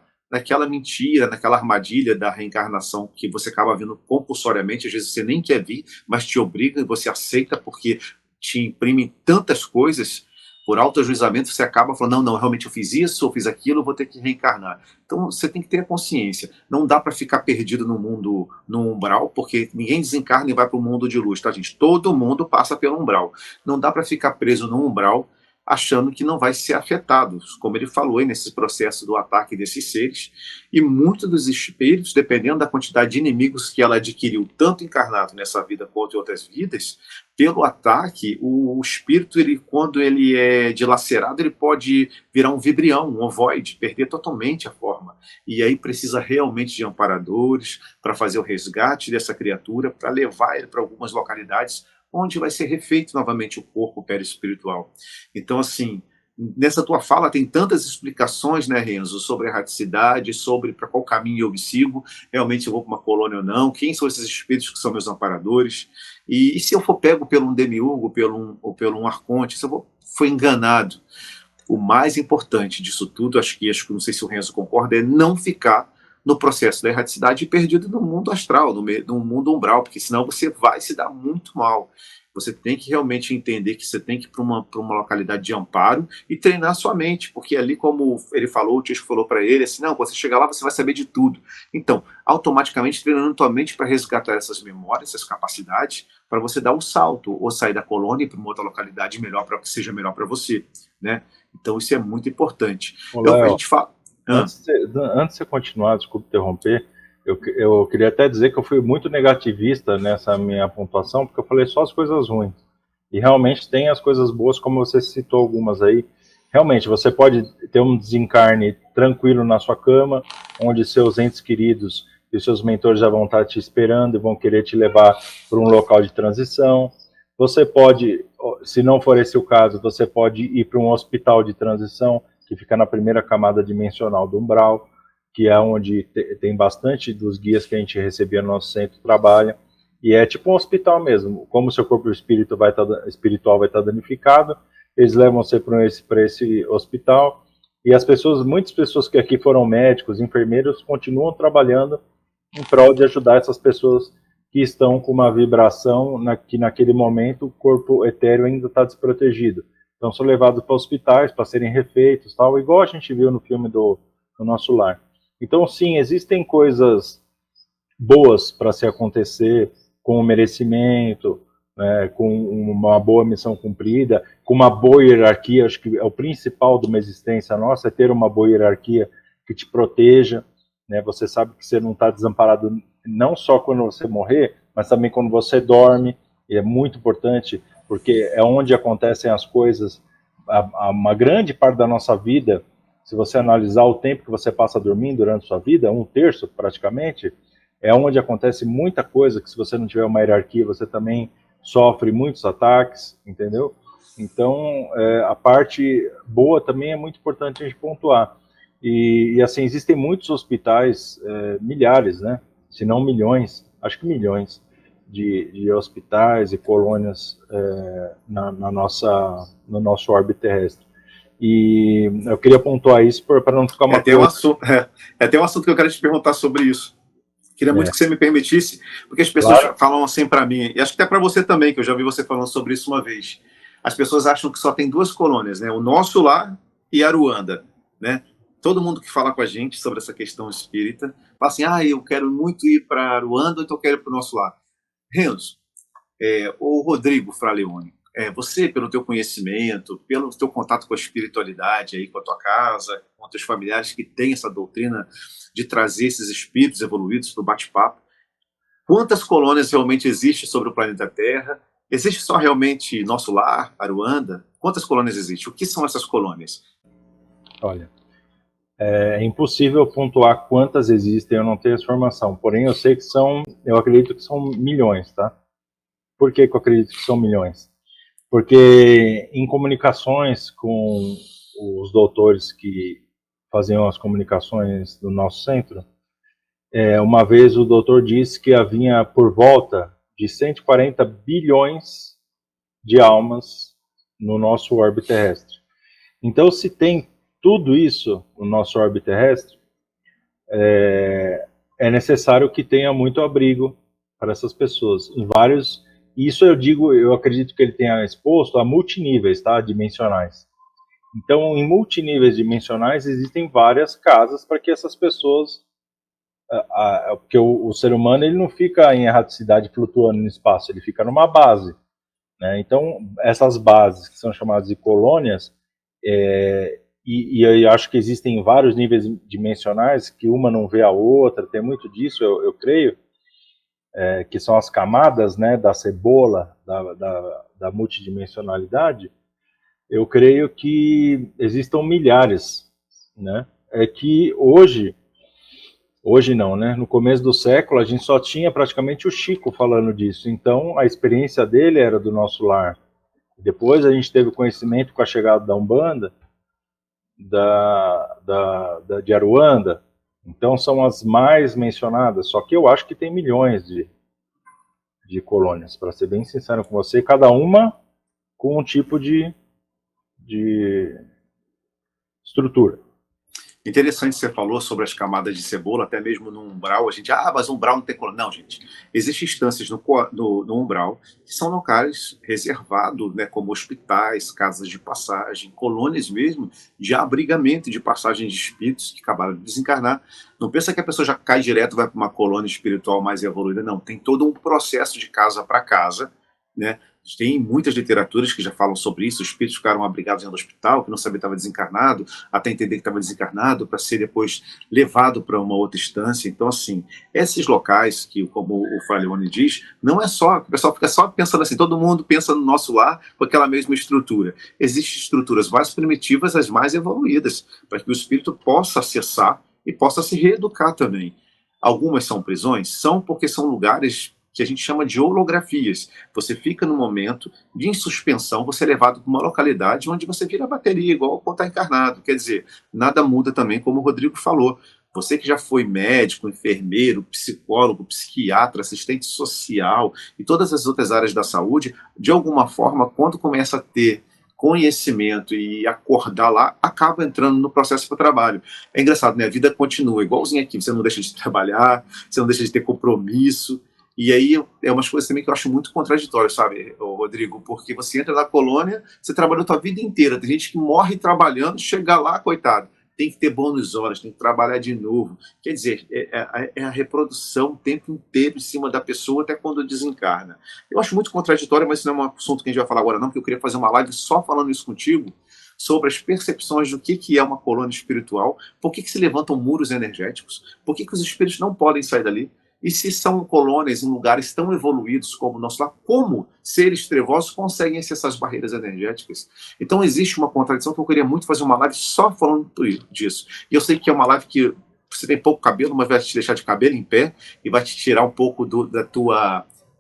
mentira, naquela armadilha da reencarnação que você acaba vendo compulsoriamente, às vezes você nem quer vir, mas te obriga e você aceita porque te imprime tantas coisas. Por autoajuizamento, você acaba falando, não, realmente eu fiz isso, eu fiz aquilo, eu vou ter que reencarnar. Então, você tem que ter a consciência. Não dá para ficar perdido no mundo, no umbral, porque ninguém desencarna e vai para o mundo de luz, tá, gente? Todo mundo passa pelo umbral. Não dá para ficar preso no umbral achando que não vai ser afetado, como ele falou aí nesse processo do ataque desses seres. E muitos dos espíritos, dependendo da quantidade de inimigos que ela adquiriu, tanto encarnado nessa vida quanto em outras vidas, pelo ataque, o espírito, quando ele é dilacerado, ele pode virar um vibrião, um ovoide, perder totalmente a forma. E aí precisa realmente de amparadores para fazer o resgate dessa criatura, para levar ele para algumas localidades onde vai ser refeito novamente o corpo perispiritual. Então, assim, nessa tua fala tem tantas explicações, né, Renzo, sobre a erraticidade, sobre para qual caminho eu sigo, realmente eu vou para uma colônia ou não, quem são esses espíritos que são meus amparadores, e se eu for pego pelo um demiurgo, ou pelo um arconte, se eu for enganado, o mais importante disso tudo, acho que não sei se o Renzo concorda, é não ficar no processo da erraticidade perdido no mundo astral, no mundo umbral, porque senão você vai se dar muito mal. Você tem que realmente entender que você tem que ir para uma localidade de amparo e treinar sua mente, porque ali, como ele falou, o Tisco falou para ele, assim, não, quando você chegar lá, você vai saber de tudo. Então, automaticamente treinando tua mente para resgatar essas memórias, essas capacidades, para você dar o salto, ou sair da colônia e para uma outra localidade melhor, para que seja melhor para você, né? Então, isso é muito importante. A gente fala... Antes de você continuar, desculpe interromper, eu queria até dizer que eu fui muito negativista nessa minha pontuação, porque eu falei só as coisas ruins. E realmente tem as coisas boas, como você citou algumas aí. Realmente, você pode ter um desencarne tranquilo na sua cama, onde seus entes queridos e seus mentores já vão estar te esperando e vão querer te levar para um local de transição. Você pode, se não for esse o caso, você pode ir para um hospital de transição, que fica na primeira camada dimensional do umbral, que é onde tem bastante dos guias que a gente recebia no nosso centro trabalha, e é tipo um hospital mesmo, como o seu corpo espírito espiritual vai estar danificado, eles levam você para esse hospital, e muitas pessoas que aqui foram médicos, enfermeiros, continuam trabalhando em prol de ajudar essas pessoas que estão com uma vibração que naquele momento o corpo etéreo ainda está desprotegido. Então são levados para hospitais para serem refeitos, tal, igual a gente viu no filme do Nosso Lar. Então, sim, existem coisas boas para se acontecer com o merecimento, né, com uma boa missão cumprida, com uma boa hierarquia. Acho que é o principal de uma existência nossa, é ter uma boa hierarquia que te proteja, né? Você sabe que você não está desamparado não só quando você morrer, mas também quando você dorme, e é muito importante, porque é onde acontecem as coisas, uma grande parte da nossa vida. Se você analisar o tempo que você passa dormindo durante a sua vida, 1/3 praticamente, é onde acontece muita coisa, que se você não tiver uma hierarquia, você também sofre muitos ataques, entendeu? Então, a parte boa também é muito importante a gente pontuar. E assim, existem muitos hospitais, milhares, né? Se não milhões, acho que milhões, de hospitais e colônias no nosso orbe terrestre. E eu queria pontuar isso para não ficar É uma até um coisa. assunto, é até um assunto que eu quero te perguntar sobre isso. Queria muito É, que você me permitisse, porque as pessoas claro, falam assim para mim, e acho que até para você também, que eu já vi você falando sobre isso uma vez. As pessoas acham que só tem duas colônias, né? O nosso lar e Aruanda, né? Todo mundo que fala com a gente sobre essa questão espírita fala assim: ah, eu quero muito ir para Aruanda, então eu quero ir para o nosso lar. Renzo, o Rodrigo Fraleone, você, pelo teu conhecimento, pelo teu contato com a espiritualidade aí, com a tua casa, com os teus familiares que têm essa doutrina de trazer esses espíritos evoluídos para o bate-papo, quantas colônias realmente existem sobre o planeta Terra? Existe só realmente nosso lar, Aruanda? Quantas colônias existem? O que são essas colônias? olha, é impossível pontuar quantas existem, eu não tenho essa informação. Porém, eu sei que eu acredito que são milhões, tá? Por que eu acredito que são milhões? Porque em comunicações com os doutores que faziam as comunicações do nosso centro, uma vez o doutor disse que havia por volta de 140 bilhões de almas no nosso orbe terrestre. Então, se tem tudo isso no nosso orbe terrestre, é necessário que tenha muito abrigo para essas pessoas. Em vários, isso eu digo, eu acredito que ele tenha exposto a multiníveis, tá, dimensionais. Então, em multiníveis dimensionais existem várias casas para que essas pessoas, porque o ser humano ele não fica em erraticidade flutuando no espaço, ele fica numa base, né? Então, essas bases que são chamadas de colônias, e eu acho que existem vários níveis dimensionais que uma não vê a outra, tem muito disso, eu creio, que são as camadas, né, da cebola, da multidimensionalidade. Eu creio que existam milhares, né? É que hoje não, né? No começo do século a gente só tinha praticamente o Chico falando disso. Então a experiência dele era do nosso lar. Depois a gente teve conhecimento com a chegada da Umbanda, de Aruanda. Então são as mais mencionadas. Só que eu acho que tem milhões de colônias, para ser bem sincero com você, cada uma com um tipo de estrutura. Interessante você falou sobre as camadas de cebola, até mesmo no umbral. A gente, mas o umbral não tem colônia. Não, gente. Existem instâncias no umbral que são locais reservados, né, como hospitais, casas de passagem, colônias mesmo de abrigamento, de passagem de espíritos que acabaram de desencarnar. Não pensa que a pessoa já cai direto e vai para uma colônia espiritual mais evoluída. Não. Tem todo um processo de casa para casa, né? Tem muitas literaturas que já falam sobre isso. Os espíritos ficaram abrigados no hospital, que não sabia que estava desencarnado, até entender que estava desencarnado, para ser depois levado para uma outra instância. Então, assim, esses locais, que, como o Fraleone diz, não é só, o pessoal fica só pensando assim, todo mundo pensa no nosso lar com aquela mesma estrutura. Existem estruturas mais primitivas, as mais evoluídas, para que o espírito possa acessar e possa se reeducar também. Algumas são prisões? São porque são lugares que a gente chama de holografias. Você fica no momento de em suspensão, você é levado para uma localidade onde você vira bateria, igual quando está encarnado. Quer dizer, nada muda também, como o Rodrigo falou. Você que já foi médico, enfermeiro, psicólogo, psiquiatra, assistente social e todas as outras áreas da saúde, de alguma forma, quando começa a ter conhecimento e acordar lá, acaba entrando no processo para o trabalho. É engraçado, né? A vida continua igualzinho aqui. Você não deixa de trabalhar, você não deixa de ter compromisso. E aí é umas coisas também que eu acho muito contraditórias, sabe, Rodrigo? Porque você entra na colônia, você trabalhou a tua vida inteira. Tem gente que morre trabalhando, chega lá, coitado, tem que ter bônus horas, tem que trabalhar de novo. Quer dizer, é a reprodução o tempo inteiro em cima da pessoa até quando desencarna. Eu acho muito contraditório, mas isso não é um assunto que a gente vai falar agora não, porque eu queria fazer uma live só falando isso contigo, sobre as percepções do que é uma colônia espiritual, por que se levantam muros energéticos, por que os espíritos não podem sair dali, e se são colônias em lugares tão evoluídos como o nosso lar, como seres trevosos conseguem acessar as barreiras energéticas? Então existe uma contradição que eu queria muito fazer uma live só falando disso. E eu sei que é uma live que você tem pouco cabelo, mas vai te deixar de cabelo em pé e vai te tirar um pouco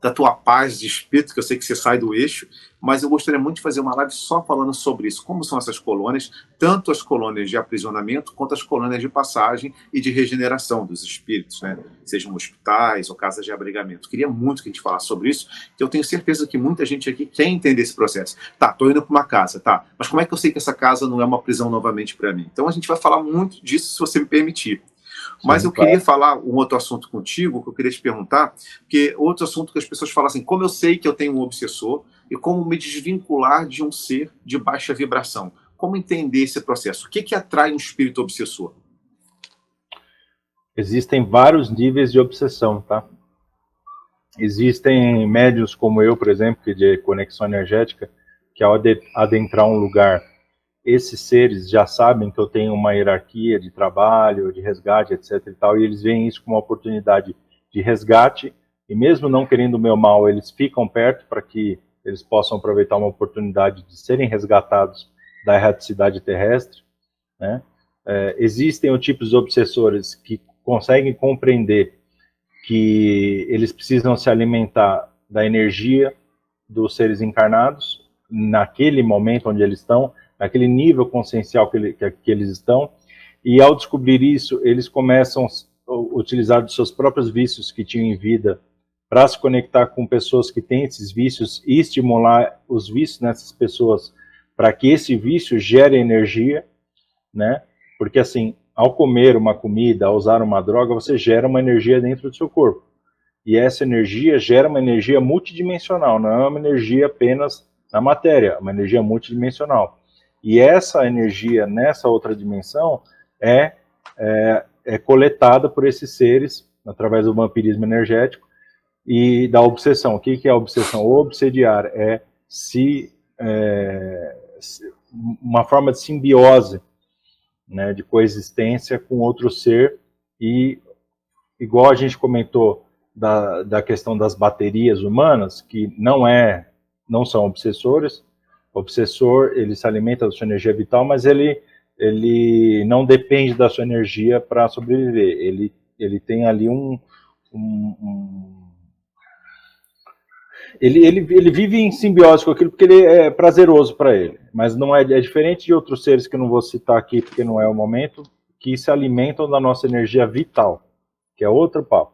da tua paz de espírito, que eu sei que você sai do eixo, mas eu gostaria muito de fazer uma live só falando sobre isso, como são essas colônias, tanto as colônias de aprisionamento, quanto as colônias de passagem e de regeneração dos espíritos, né? Sejam hospitais ou casas de abrigamento. Queria muito que a gente falasse sobre isso, que eu tenho certeza que muita gente aqui quer entender esse processo. Tá, tô indo para uma casa, tá, mas como é que eu sei que essa casa não é uma prisão novamente para mim? Então a gente vai falar muito disso, se você me permitir. Mas Sim, eu claro. queria falar um outro assunto contigo, que eu queria te perguntar, porque outro assunto que as pessoas falam assim, como eu sei que eu tenho um obsessor e como me desvincular de um ser de baixa vibração? Como entender esse processo? O que que atrai um espírito obsessor? Existem vários níveis de obsessão, tá? Existem médiuns como eu, por exemplo, que de conexão energética, que ao adentrar um lugar, esses seres já sabem que eu tenho uma hierarquia de trabalho, de resgate, etc. e tal, e eles veem isso como uma oportunidade de resgate, e mesmo não querendo o meu mal, eles ficam perto para que eles possam aproveitar uma oportunidade de serem resgatados da erraticidade terrestre, né? Existem os tipos de obsessores que conseguem compreender que eles precisam se alimentar da energia dos seres encarnados, naquele momento onde eles estão, naquele nível consciencial que eles estão, e ao descobrir isso, eles começam a utilizar dos seus próprios vícios que tinham em vida para se conectar com pessoas que têm esses vícios e estimular os vícios nessas pessoas para que esse vício gere energia, né? Porque assim, ao comer uma comida, ao usar uma droga, você gera uma energia dentro do seu corpo. E essa energia gera uma energia multidimensional, não é uma energia apenas na matéria, é uma energia multidimensional. E essa energia nessa outra dimensão é coletada por esses seres através do vampirismo energético e da obsessão. O que é a obsessão? O obsediar é uma forma de simbiose, né, de coexistência com outro ser, e igual a gente comentou da questão das baterias humanas, que não são obsessores. O obsessor, ele se alimenta da sua energia vital, mas ele não depende da sua energia para sobreviver. Ele tem ali ele vive em simbiose com aquilo porque ele é prazeroso para ele, mas não é diferente de outros seres que eu não vou citar aqui porque não é o momento, que se alimentam da nossa energia vital, que é outro papo.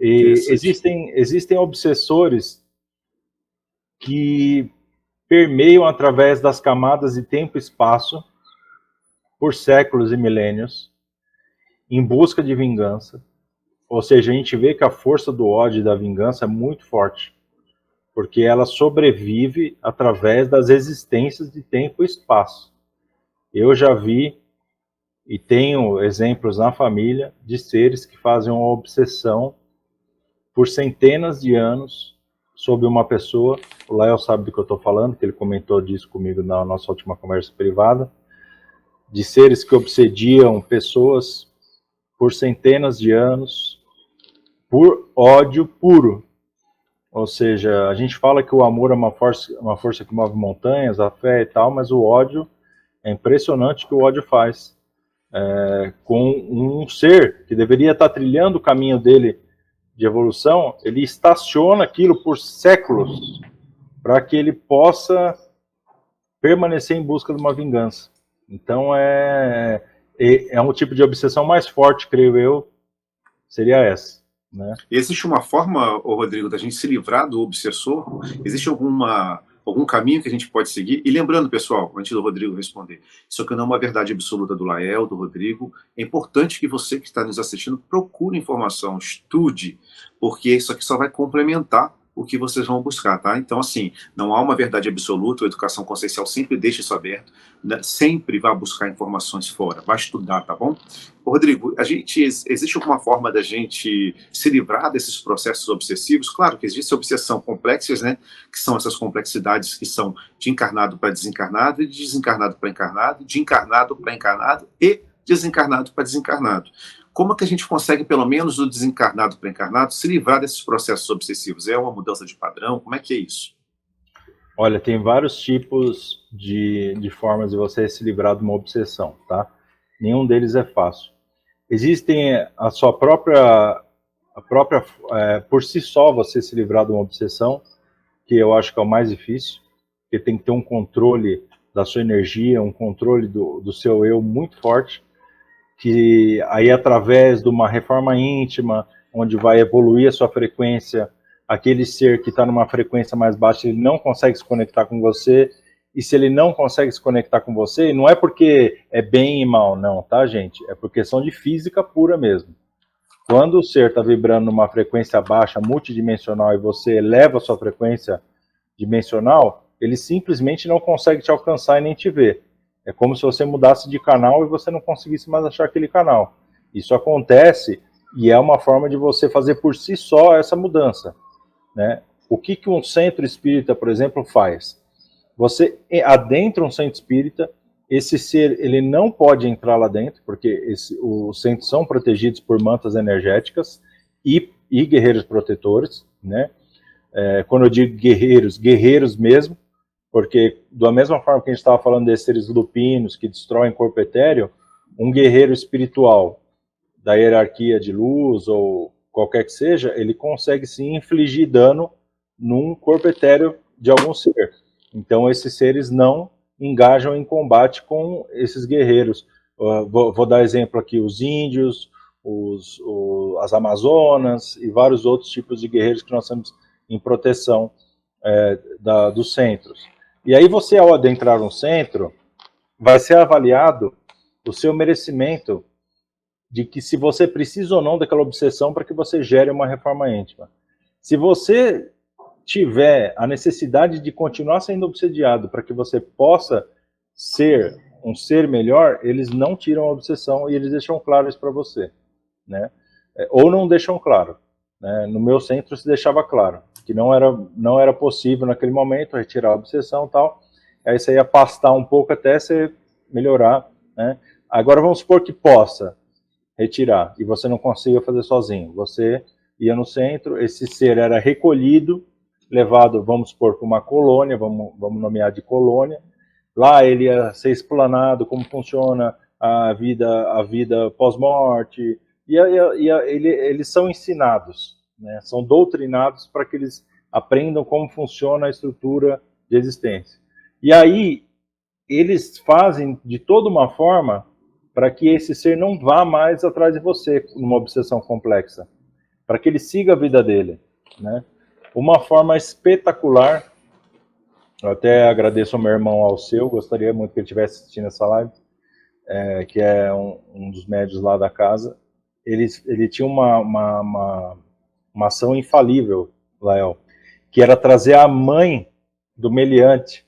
E existem obsessores que permeiam através das camadas de tempo e espaço por séculos e milênios em busca de vingança. Ou seja, a gente vê que a força do ódio e da vingança é muito forte, porque ela sobrevive através das existências de tempo e espaço. Eu já vi e tenho exemplos na família de seres que fazem uma obsessão por centenas de anos sobre uma pessoa. O Léo sabe do que eu estou falando, que ele comentou disso comigo na nossa última conversa privada, de seres que obsediam pessoas por centenas de anos por ódio puro. Ou seja, a gente fala que o amor é uma força que move montanhas, a fé e tal, mas o ódio, é impressionante o que o ódio faz com um ser que deveria estar trilhando o caminho dele de evolução. Ele estaciona aquilo por séculos para que ele possa permanecer em busca de uma vingança. Então é um tipo de obsessão mais forte, creio eu, seria essa, né? Existe uma forma, Rodrigo, da gente se livrar do obsessor? Existe algum caminho que a gente pode seguir? E lembrando, pessoal, antes do Rodrigo responder, isso aqui não é uma verdade absoluta do Lael, do Rodrigo. É importante que você que está nos assistindo procure informação, estude, porque isso aqui só vai complementar o que vocês vão buscar, tá? Então, assim, não há uma verdade absoluta, a educação consciencial sempre deixa isso aberto, né? Sempre vá buscar informações fora, vai estudar, tá bom? Rodrigo, existe alguma forma da gente se livrar desses processos obsessivos? Claro que existe obsessão complexas, né? Que são essas complexidades que são de encarnado para desencarnado, e de desencarnado para encarnado, de encarnado para encarnado e desencarnado para desencarnado. Como é que a gente consegue, pelo menos do desencarnado para encarnado, se livrar desses processos obsessivos? É uma mudança de padrão? Como é que é isso? Olha, tem vários tipos de formas de você se livrar de uma obsessão, tá? Nenhum deles é fácil. Existem a sua própria por si só, você se livrar de uma obsessão, que eu acho que é o mais difícil, porque tem que ter um controle da sua energia, um controle do seu eu muito forte, que aí através de uma reforma íntima, onde vai evoluir a sua frequência, aquele ser que está numa frequência mais baixa, ele não consegue se conectar com você, e se ele não consegue se conectar com você, não é porque é bem e mal, não, tá, gente? É por questão de física pura mesmo. Quando o ser está vibrando numa frequência baixa, multidimensional, e você eleva a sua frequência dimensional, ele simplesmente não consegue te alcançar e nem te ver. É como se você mudasse de canal e você não conseguisse mais achar aquele canal. Isso acontece e é uma forma de você fazer por si só essa mudança, né? O que um centro espírita, por exemplo, faz? Você adentra um centro espírita, esse ser ele não pode entrar lá dentro, porque os centros são protegidos por mantas energéticas e guerreiros protetores, né? Quando eu digo guerreiros, guerreiros mesmo, porque da mesma forma que a gente estava falando desses seres lupinos que destroem corpo etéreo, um guerreiro espiritual da hierarquia de luz ou qualquer que seja, ele consegue sim infligir dano num corpo etéreo de algum ser. Então esses seres não engajam em combate com esses guerreiros. Vou dar exemplo aqui, os índios, as amazonas e vários outros tipos de guerreiros que nós temos em proteção dos centros. E aí você, ao adentrar um centro, vai ser avaliado o seu merecimento de que se você precisa ou não daquela obsessão para que você gere uma reforma íntima. Se você tiver a necessidade de continuar sendo obsediado para que você possa ser um ser melhor, eles não tiram a obsessão e eles deixam claro isso para você, né? Ou não deixam claro, né? No meu centro se deixava claro que não era possível naquele momento retirar a obsessão e tal, aí você ia pastar um pouco até você melhorar, né? Agora vamos supor que possa retirar e você não consiga fazer sozinho. Você ia no centro, esse ser era recolhido, levado, vamos supor, para uma colônia, vamos nomear de colônia. Lá ele ia ser explanado como funciona a vida pós-morte, e eles são ensinados, né? São doutrinados para que eles aprendam como funciona a estrutura de existência. E aí eles fazem de toda uma forma para que esse ser não vá mais atrás de você numa obsessão complexa, para que ele siga a vida dele, né? Uma forma espetacular, eu até agradeço ao meu irmão Alceu, gostaria muito que ele estivesse assistindo essa live, que é um dos médios lá da casa. Ele tinha uma ação infalível, Lael, que era trazer a mãe do meliante.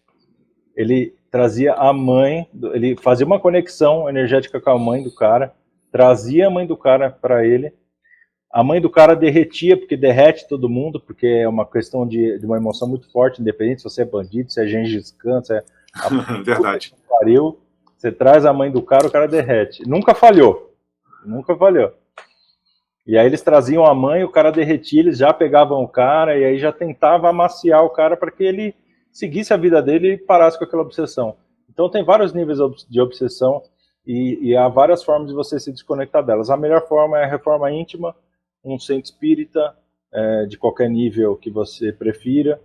Ele trazia a mãe, ele fazia uma conexão energética com a mãe do cara, trazia a mãe do cara para ele, a mãe do cara derretia, porque derrete todo mundo, porque é uma questão de uma emoção muito forte, independente se você é bandido, se é Gengis Khan, se é... Verdade. Pariu, você traz a mãe do cara, o cara derrete. Nunca falhou. Nunca falhou. E aí eles traziam a mãe, o cara derretia, eles já pegavam o cara, e aí já tentava amaciar o cara para que ele seguisse a vida dele e parasse com aquela obsessão. Então tem vários níveis de obsessão e há várias formas de você se desconectar delas. A melhor forma é a reforma íntima, um centro espírita, de qualquer nível que você prefira.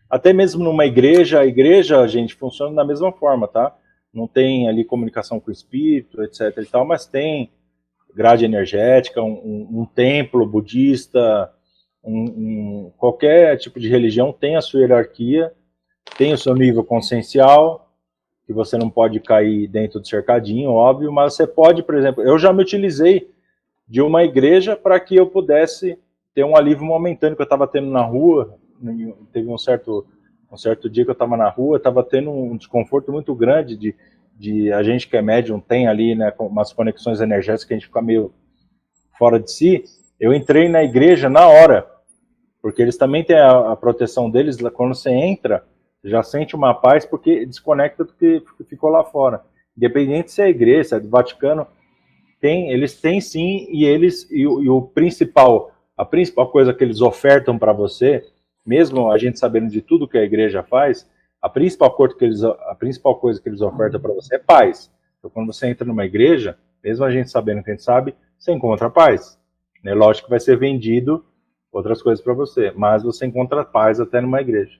Até mesmo numa igreja, a igreja, gente, funciona da mesma forma, tá? Não tem ali comunicação com o espírito, etc e tal, mas tem grade energética, um templo budista, qualquer tipo de religião tem a sua hierarquia, tem o seu nível consciencial, que você não pode cair dentro do cercadinho, óbvio, mas você pode, por exemplo, eu já me utilizei de uma igreja para que eu pudesse ter um alívio momentâneo que eu estava tendo na rua. Teve um certo dia que eu estava na rua, estava tendo um desconforto muito grande de a gente que é médium tem ali, né, umas conexões energéticas que a gente fica meio fora de si. Eu entrei na igreja na hora, porque eles também têm a proteção deles, quando você entra, já sente uma paz, porque desconecta do que ficou lá fora. Independente se é a igreja, se é do Vaticano, eles têm sim, e a principal coisa que eles ofertam para você, mesmo a gente sabendo de tudo que a igreja faz, a principal coisa que eles ofertam para você é paz. Então, quando você entra numa igreja, mesmo a gente sabendo que a gente sabe, você encontra paz. É lógico que vai ser vendido outras coisas para você, mas você encontra paz até numa igreja.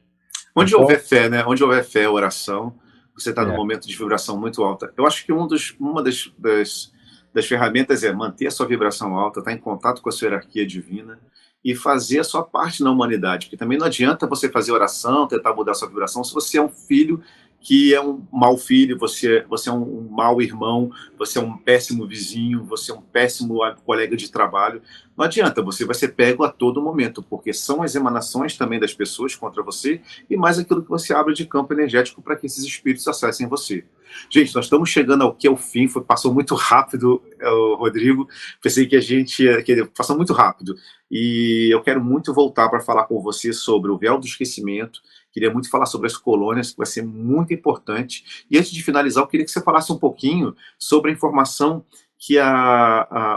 Onde Então, houver fé, né? Onde houver fé, oração, você está num é, momento de vibração muito alta. Eu acho que uma das ferramentas é manter a sua vibração alta, estar em contato com a sua hierarquia divina e fazer a sua parte na humanidade. Porque também não adianta você fazer oração, tentar mudar a sua vibração, se você é um filho que é um mau filho, você é um mau irmão, você é um péssimo vizinho, você é um péssimo colega de trabalho. Não adianta, você vai ser pego a todo momento, porque são as emanações também das pessoas contra você e mais aquilo que você abre de campo energético para que esses espíritos acessem você. Gente, nós estamos chegando ao fim, passou muito rápido, Rodrigo. Pensei que a gente passou muito rápido. E eu quero muito voltar para falar com você sobre o véu do esquecimento. Queria muito falar sobre as colônias, que vai ser muito importante. E antes de finalizar, eu queria que você falasse um pouquinho sobre a informação que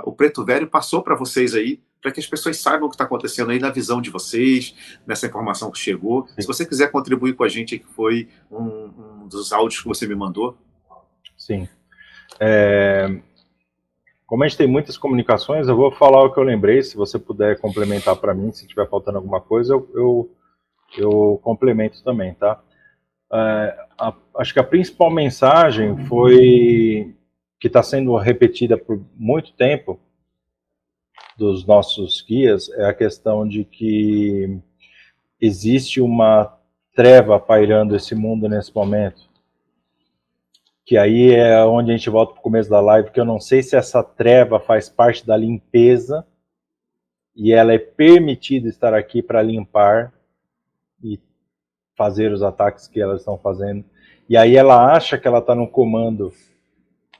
o Preto Velho passou para vocês aí, para que as pessoas saibam o que está acontecendo aí na visão de vocês, nessa informação que chegou. Se você quiser contribuir com a gente, que foi um dos áudios que você me mandou. sim. Como a gente tem muitas comunicações, eu vou falar o que eu lembrei. Se você puder complementar para mim, se tiver faltando alguma coisa, eu complemento também, tá? Acho que a principal mensagem foi que está sendo repetida por muito tempo dos nossos guias, é a questão de que existe uma treva pairando esse mundo nesse momento, que aí é onde a gente volta para o começo da live, que eu não sei se essa treva faz parte da limpeza e ela é permitida estar aqui para limpar e fazer os ataques que elas estão fazendo. E aí ela acha que ela está no comando,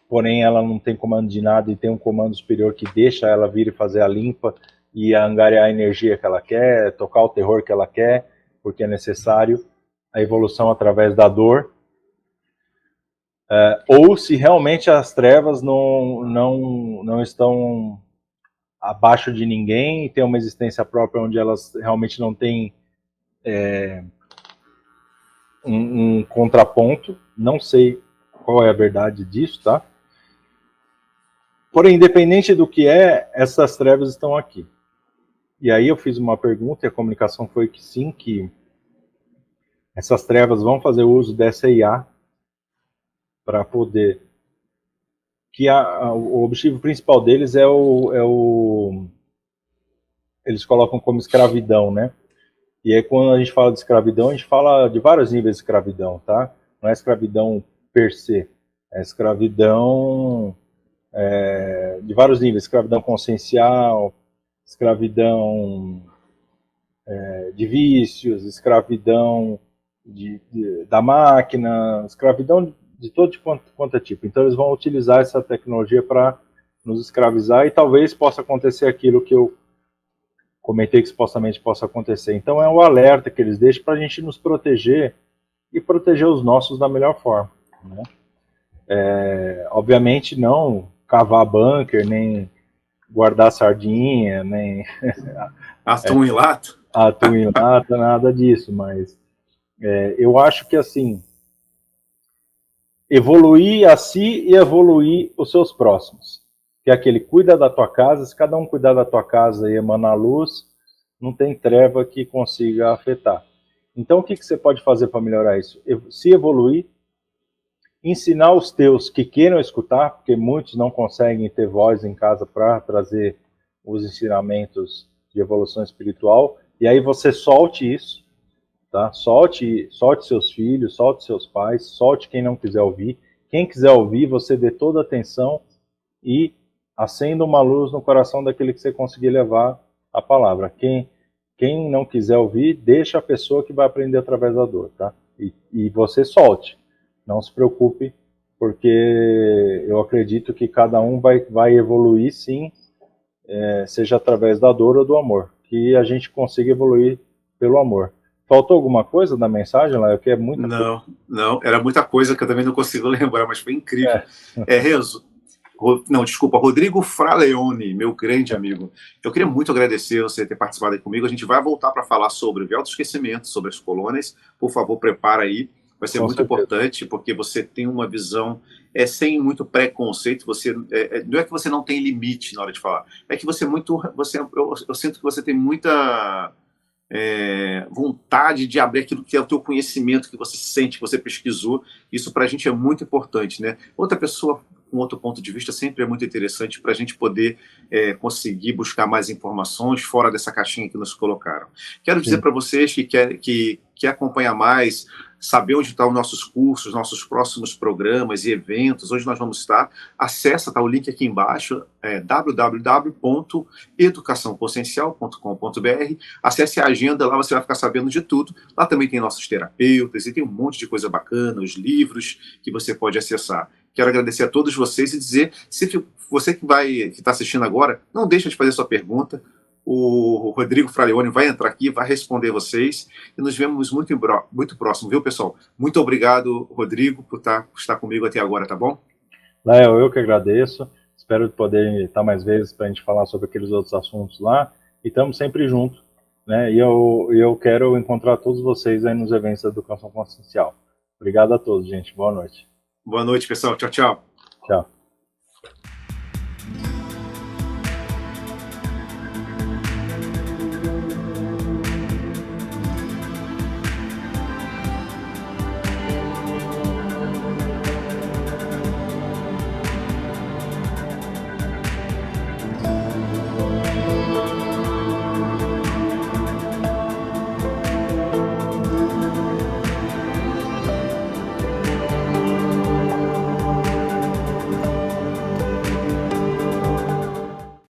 porém ela não tem comando de nada e tem um comando superior que deixa ela vir e fazer a limpa e angariar a energia que ela quer, tocar o terror que ela quer, porque é necessário a evolução através da dor. Ou se realmente as trevas não estão abaixo de ninguém e têm uma existência própria onde elas realmente não têm um contraponto. Não sei qual é a verdade disso, tá? Porém, independente do que é, essas trevas estão aqui. E aí eu fiz uma pergunta e a comunicação foi que sim, que essas trevas vão fazer uso dessa IA para poder... que o objetivo principal deles eles colocam como escravidão, né? E aí quando a gente fala de escravidão, a gente fala de vários níveis de escravidão, tá? Não é escravidão per se, é escravidão de vários níveis, escravidão consciencial, escravidão de vícios, escravidão da máquina, escravidão de todo quanto é tipo. Então eles vão utilizar essa tecnologia para nos escravizar e talvez possa acontecer aquilo que eu comentei que supostamente possa acontecer. Então é um alerta que eles deixam para a gente nos proteger e proteger os nossos da melhor forma, né? Obviamente não cavar bunker, nem guardar sardinha, nem Atum em lato? atum em lata, nada disso, mas eu acho que assim, evoluir a si e evoluir os seus próximos. Que é aquele, cuida da tua casa, se cada um cuidar da tua casa e emanar luz, não tem treva que consiga afetar. Então o que você pode fazer para melhorar isso? Se evoluir, ensinar os teus que queiram escutar, porque muitos não conseguem ter voz em casa para trazer os ensinamentos de evolução espiritual, e aí você solte isso, tá? Solte seus filhos, solte seus pais, solte quem não quiser ouvir. Quem quiser ouvir, você dê toda a atenção e acenda uma luz no coração daquele que você conseguir levar a palavra. Quem não quiser ouvir, deixa a pessoa que vai aprender através da dor, tá? E você solte. Não se preocupe, porque eu acredito que cada um vai evoluir, sim, seja através da dor ou do amor. Que a gente consiga evoluir pelo amor. Faltou alguma coisa na mensagem, Laio? Que é muita coisa. Não, era muita coisa que eu também não consigo lembrar, mas foi incrível. Renzo, não, desculpa, Rodrigo Fraleone, meu grande amigo. Eu queria muito agradecer você ter participado aí comigo. A gente vai voltar para falar sobre o véu do esquecimento, sobre as colônias. Por favor, prepara aí. Vai ser Com muito certeza. importante, porque você tem uma visão sem muito preconceito. Não é que você não tem limite na hora de falar, é que eu sinto que você tem muita vontade de abrir aquilo que é o teu conhecimento, que você sente, que você pesquisou. Isso para a gente é muito importante, né? Outra pessoa com outro ponto de vista sempre é muito interessante para a gente poder conseguir buscar mais informações fora dessa caixinha que nos colocaram. Quero dizer para vocês que acompanhar mais, saber onde estão os nossos cursos, nossos próximos programas e eventos, onde nós vamos estar, acessa, tá o link aqui embaixo, www.educaçãoconsciencial.com.br. Acesse a agenda, lá você vai ficar sabendo de tudo. Lá também tem nossos terapeutas e tem um monte de coisa bacana, os livros que você pode acessar. Quero agradecer a todos vocês e dizer, se você que está assistindo agora, não deixa de fazer sua pergunta. O Rodrigo Fraleone vai entrar aqui, vai responder vocês e nos vemos muito próximo, viu, pessoal? Muito obrigado, Rodrigo, por estar comigo até agora, tá bom? Léo, eu que agradeço. Espero poder estar mais vezes para a gente falar sobre aqueles outros assuntos lá. E estamos sempre juntos, né? E eu quero encontrar todos vocês aí nos eventos da Educação Consciencial. Obrigado a todos, gente. Boa noite. Boa noite, pessoal. Tchau, tchau. Tchau.